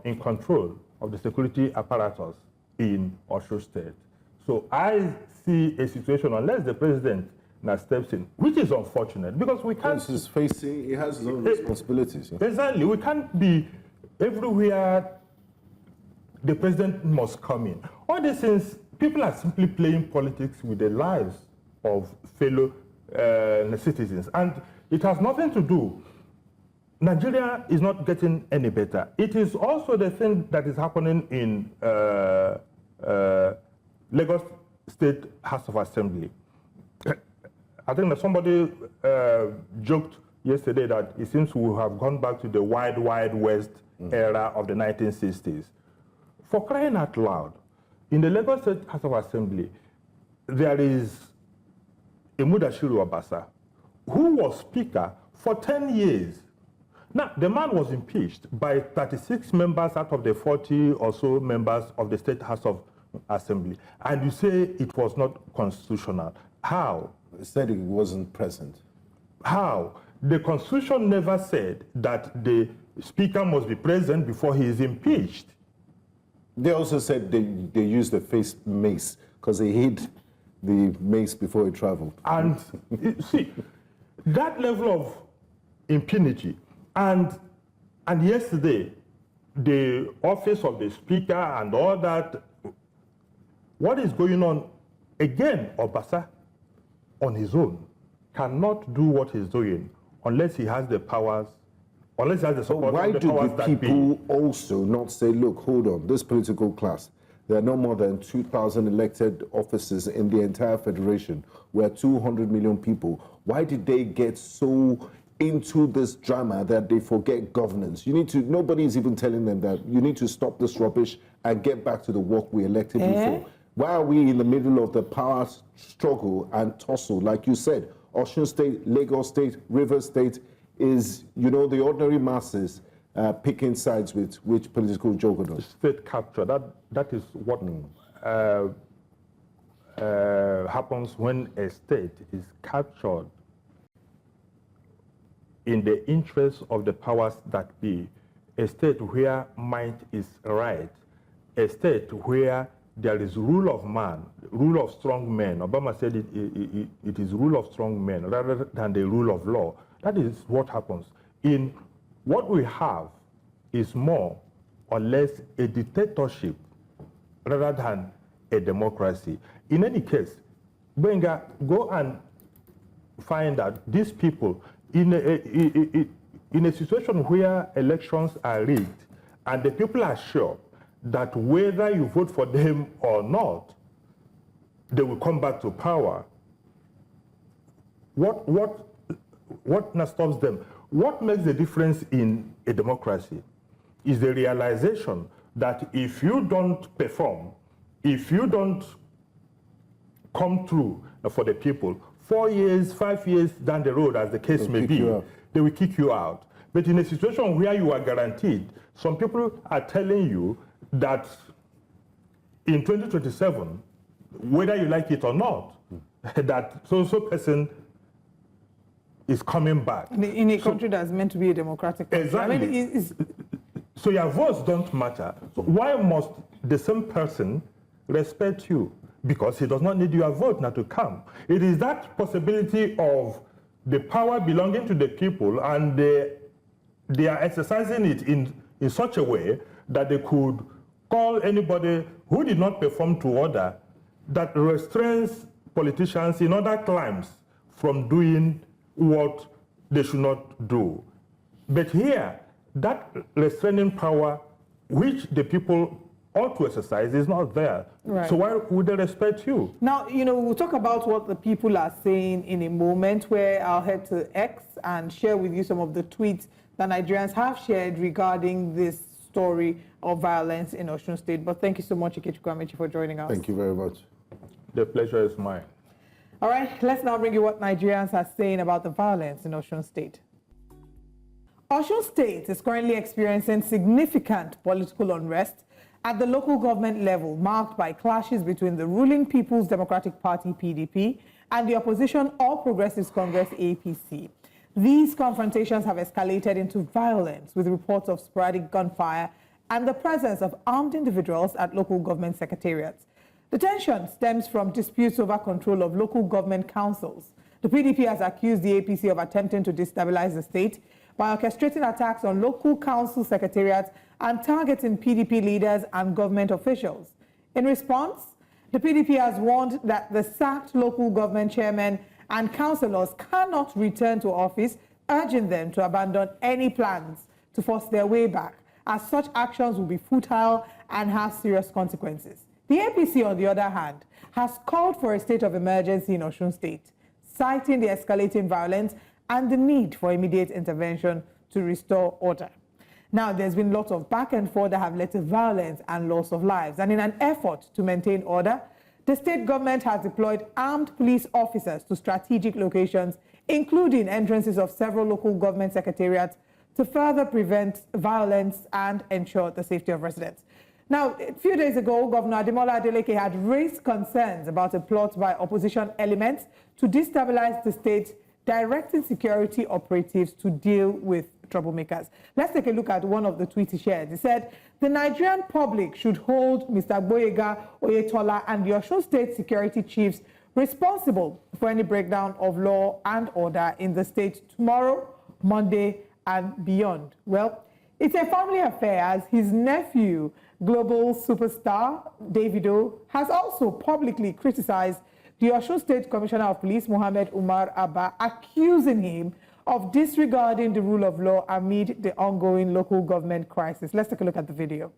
in control of the security apparatus in Osun State. So I see a situation, unless the President now steps in, which is unfortunate, because we can't... He has his own responsibilities. Exactly. We can't be everywhere the president must come in. All these things, people are simply playing politics with the lives of fellow citizens. And it has nothing to do. Nigeria is not getting any better. It is also the thing that is happening in Lagos State House of Assembly. I think that somebody joked yesterday that it seems we have gone back to the wild, wild west era of the 1960s. For crying out loud, in the Lagos State House of Assembly, there is Mudashiru Obasa, who was speaker for 10 years. Now, the man was impeached by 36 members out of the 40 or so members of the State House of Assembly. And you say it was not constitutional. How? It said it wasn't present. How? The Constitution never said that the speaker must be present before he is impeached. They also said they used the face mace because they hid the mace before it traveled. And see, that level of impunity. And yesterday, the office of the speaker and all that, what is going on? Again, Obasa, on his own, cannot do what he's doing unless he has the powers, unless he has the support why of the do powers the that people be. also not say, look, hold on, this political class, there are no more than 2,000 elected officers in the entire federation. We're 200 million people. Why did they get so into this drama that they forget governance? You need to, nobody is even telling them that you need to stop this rubbish and get back to the work we elected you for. Why are we in the middle of the power struggle and tussle? Like you said, Osun State, Lagos State, Rivers State is, you know, the ordinary masses picking sides with which political juggernaut. State capture, that is what happens when a state is captured in the interest of the powers that be, a state where might is right, a state where there is rule of man, rule of strong men. Obama said it is rule of strong men rather than the rule of law. That is what happens. In what we have is more or less a dictatorship rather than a democracy. In any case, Benga, go and find out these people in a situation where elections are rigged and the people are sure that whether you vote for them or not, they will come back to power. What stops them? What makes the difference in a democracy is the realization that if you don't perform, if you don't come through for the people, 4 years, 5 years down the road, as the case may be, they will kick you out. But in a situation where you are guaranteed, some people are telling you that in 2027, whether you like it or not, that so-so person is coming back. In a country that's meant to be a democratic country. Exactly. I mean, so your votes don't matter. So why must the same person respect you? Because he does not need your vote now to come. It is that possibility of the power belonging to the people, and they are exercising it in such a way that they could call anybody who did not perform to order, that restrains politicians in other climes from doing what they should not do. But here, that restraining power which the people ought to exercise is not there. Right. So why would they respect you? Now, you know, we'll talk about what the people are saying in a moment, where I'll head to X and share with you some of the tweets that Nigerians have shared regarding this story of violence in Osun State. But thank you so much, Ikechukwu Amechi, for joining us. Thank you very much. The pleasure is mine. All right, let's now bring you what Nigerians are saying about the violence in Osun State. Osun State is currently experiencing significant political unrest at the local government level, marked by clashes between the ruling People's Democratic Party, PDP, and the opposition All Progressives Congress, APC. These confrontations have escalated into violence, with reports of sporadic gunfire and the presence of armed individuals at local government secretariats. The tension stems from disputes over control of local government councils. The PDP has accused the APC of attempting to destabilize the state by orchestrating attacks on local council secretariats and targeting PDP leaders and government officials. In response, the PDP has warned that the sacked local government chairmen and councillors cannot return to office, urging them to abandon any plans to force their way back, as such actions will be futile and have serious consequences. The APC, on the other hand, has called for a state of emergency in Osun State, citing the escalating violence and the need for immediate intervention to restore order. Now, there's been lots of back and forth that have led to violence and loss of lives. And in an effort to maintain order, the state government has deployed armed police officers to strategic locations, including entrances of several local government secretariats, to further prevent violence and ensure the safety of residents. Now, a few days ago, Governor Ademola Adeleke had raised concerns about a plot by opposition elements to destabilize the state, directing security operatives to deal with troublemakers. Let's take a look at one of the tweets he shared. He said, the Nigerian public should hold Mr. Gboyega Oyetola and the Osun State security chiefs responsible for any breakdown of law and order in the state tomorrow, Monday, and beyond. Well, it's a family affair, as his nephew, global superstar Davido, has also publicly criticized the Osun State Commissioner of Police, Mohammed Umar Abba, accusing him of disregarding the rule of law amid the ongoing local government crisis. Let's take a look at the video.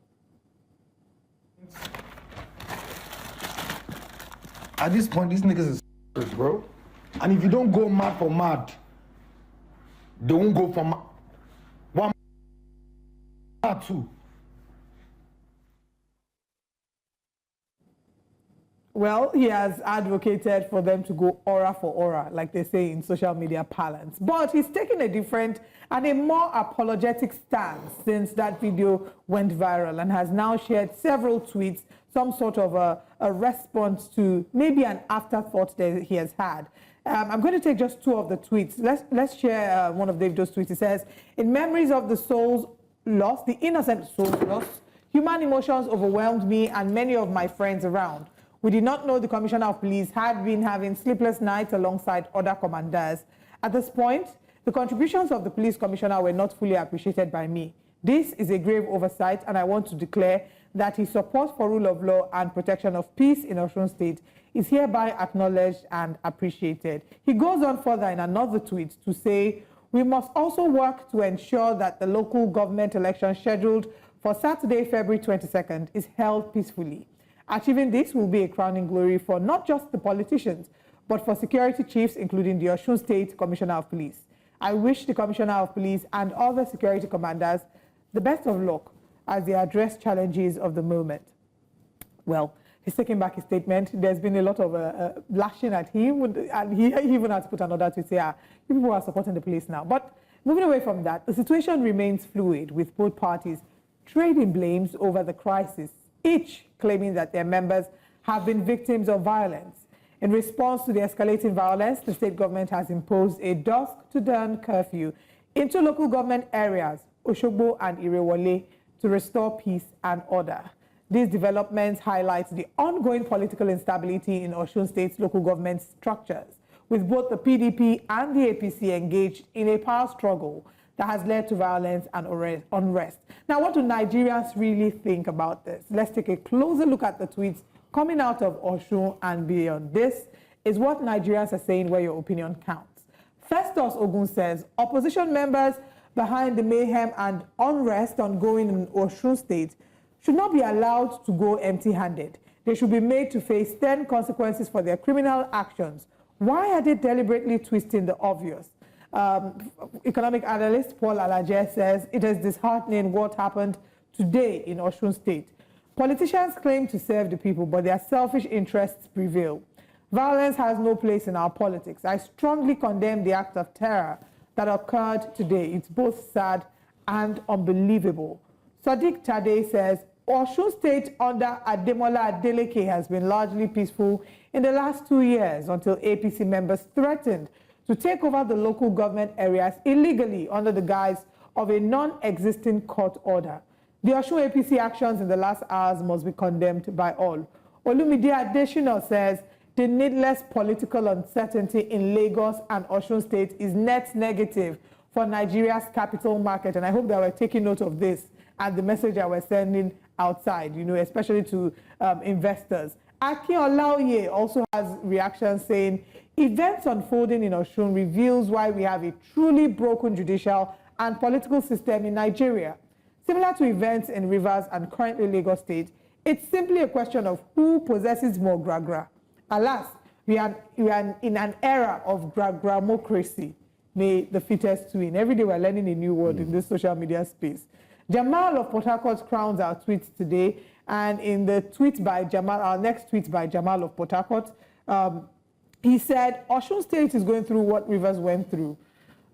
At this point, these niggas is bro. And if you don't go mad for mad, they won't go for mad. One mad too. Well, he has advocated for them to go aura for aura, like they say in social media parlance. But he's taken a different and a more apologetic stance since that video went viral, and has now shared several tweets, some sort of a response to maybe an afterthought that he has had. I'm going to take just two of the tweets. Let's share one of Davido's tweets. He says, in memories of the souls lost, the innocent souls lost, human emotions overwhelmed me and many of my friends around. We did not know the Commissioner of Police had been having sleepless nights alongside other commanders. At this point, the contributions of the Police Commissioner were not fully appreciated by me. This is a grave oversight, and I want to declare that his support for rule of law and protection of peace in Osun State is hereby acknowledged and appreciated. He goes on further in another tweet to say, we must also work to ensure that the local government election scheduled for Saturday, February 22nd is held peacefully. Achieving this will be a crowning glory for not just the politicians, but for security chiefs, including the Osun State Commissioner of Police. I wish the Commissioner of Police and other security commanders the best of luck as they address challenges of the moment. Well, he's taking back his statement. There's been a lot of lashing at him, and he even had to put another to say, you people are supporting the police now. But moving away from that, the situation remains fluid, with both parties trading blames over the crisis, each claiming that their members have been victims of violence. In response to the escalating violence, the state government has imposed a dusk to dawn curfew into local government areas, Osogbo and Irewole, to restore peace and order. These developments highlight the ongoing political instability in Osun State's local government structures, with both the PDP and the APC engaged in a power struggle that has led to violence and unrest. Now, what do Nigerians really think about this? Let's take a closer look at the tweets coming out of Osun and beyond. This is what Nigerians are saying, where your opinion counts. Festus Ogun says, opposition members behind the mayhem and unrest ongoing in Osun State should not be allowed to go empty-handed. They should be made to face stern consequences for their criminal actions. Why are they deliberately twisting the obvious? Economic analyst Paul Alaje says it is disheartening what happened today in Osun State. Politicians claim to serve the people, but their selfish interests prevail. Violence has no place in our politics. I strongly condemn the act of terror that occurred today. It's both sad and unbelievable. Sadiq Tade says, Osun State under Ademola Adeleke has been largely peaceful in the last 2 years, until APC members threatened to take over the local government areas illegally under the guise of a non-existing court order. The Osun APC actions in the last hours must be condemned by all. Olumide Adesina says the needless political uncertainty in Lagos and Osun State is net negative for Nigeria's capital market. And I hope that we're taking note of this and the message that we're sending outside, especially to investors. Akin Olaoye also has reactions saying, events unfolding in Osun reveals why we have a truly broken judicial and political system in Nigeria. Similar to events in Rivers and currently Lagos State, it's simply a question of who possesses more gragra. Alas, we are in an era of gragramocracy. May the fittest win. Every day we're learning a new word in this social media space. Jamal of Port Harcourt crowns our tweets today, and in the tweet by Jamal, our next tweet by Jamal of Port Harcourt, he said, Osun State is going through what Rivers went through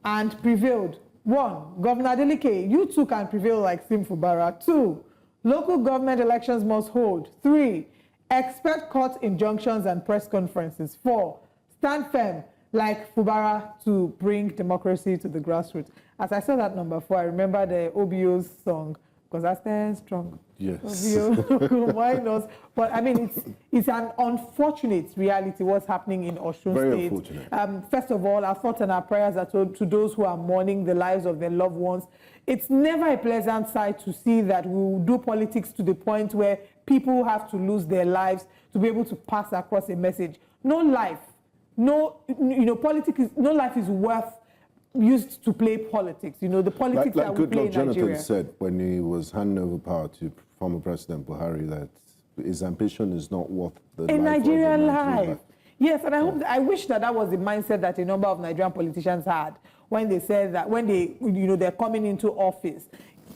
and prevailed. 1, Governor Adeleke, you too can prevail like Sim Fubara. 2, local government elections must hold. 3, expect court injunctions and press conferences. 4, stand firm like Fubara to bring democracy to the grassroots. As I saw that number 4, I remember the OBO's song, because I stand strong. Yes. OBO, why not? But I mean, it's an unfortunate reality what's happening in Osun State. Very unfortunate. First of all, our thoughts and our prayers are to those who are mourning the lives of their loved ones. It's never a pleasant sight to see that we will do politics to the point where people have to lose their lives to be able to pass across a message. No life, no life is worth used to play politics. The politics that we play in Nigeria. Jonathan said when he was handing over power to former President Buhari that his ambition is not worth the Nigerian life. Yes, and I wish that was the mindset that a number of Nigerian politicians had when they said that when they're coming into office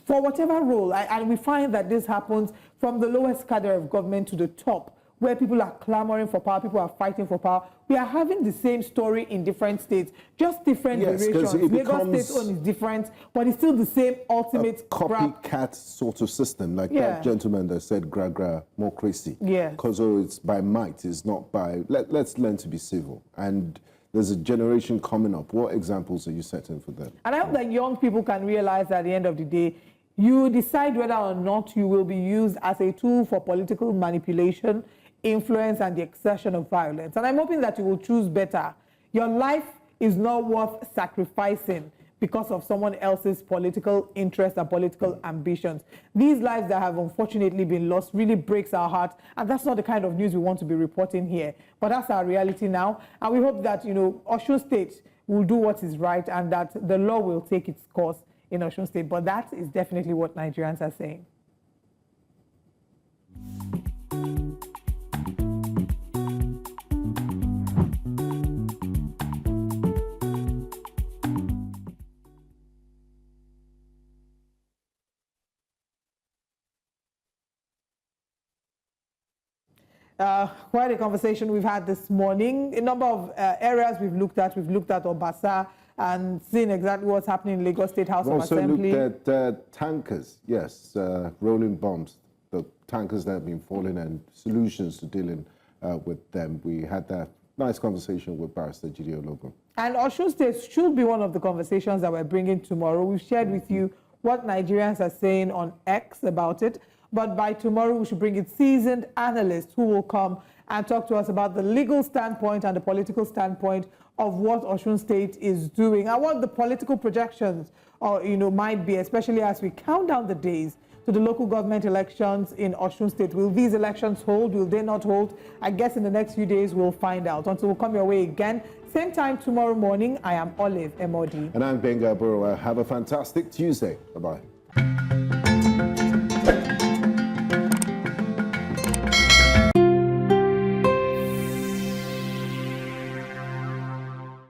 for whatever role. And we find that this happens from the lowest cadre of government to the top, where people are clamoring for power, people are fighting for power. We are having the same story in different states, just different variations. Lagos State's own is different, but it's still the same ultimate copycat sort of system, like that gentleman that said gragramocracy. Yeah. Because it's by might, it's not by... Let's learn to be civil. And there's a generation coming up. What examples are you setting for them? And I hope that young people can realize that at the end of the day, you decide whether or not you will be used as a tool for political manipulation, influence, and the exertion of violence. And I'm hoping that you will choose better. Your life is not worth sacrificing because of someone else's political interests and political ambitions. These lives that have unfortunately been lost really breaks our heart, and that's not the kind of news we want to be reporting here. But that's our reality now, and we hope that, Osun State will do what is right and that the law will take its course in Osun State. But that is definitely what Nigerians are saying. Quite a conversation we've had this morning. A number of areas we've looked at. We've looked at Obasa and seen exactly what's happening in Lagos State House of Assembly. Also looked at tankers, yes, rolling bombs, the tankers that have been falling and solutions to dealing with them. We had that nice conversation with Barrister Jide Ologun. And Osun State should be one of the conversations that we're bringing tomorrow. We've shared with you what Nigerians are saying on X about it. But by tomorrow, we should bring in seasoned analysts who will come and talk to us about the legal standpoint and the political standpoint of what Osun State is doing and what the political projections might be, especially as we count down the days to the local government elections in Osun State. Will these elections hold? Will they not hold? I guess in the next few days, we'll find out. Until we'll come your way again, same time tomorrow morning, I am Olive Emodi. And I'm Benga Borowa. Have a fantastic Tuesday. Bye-bye.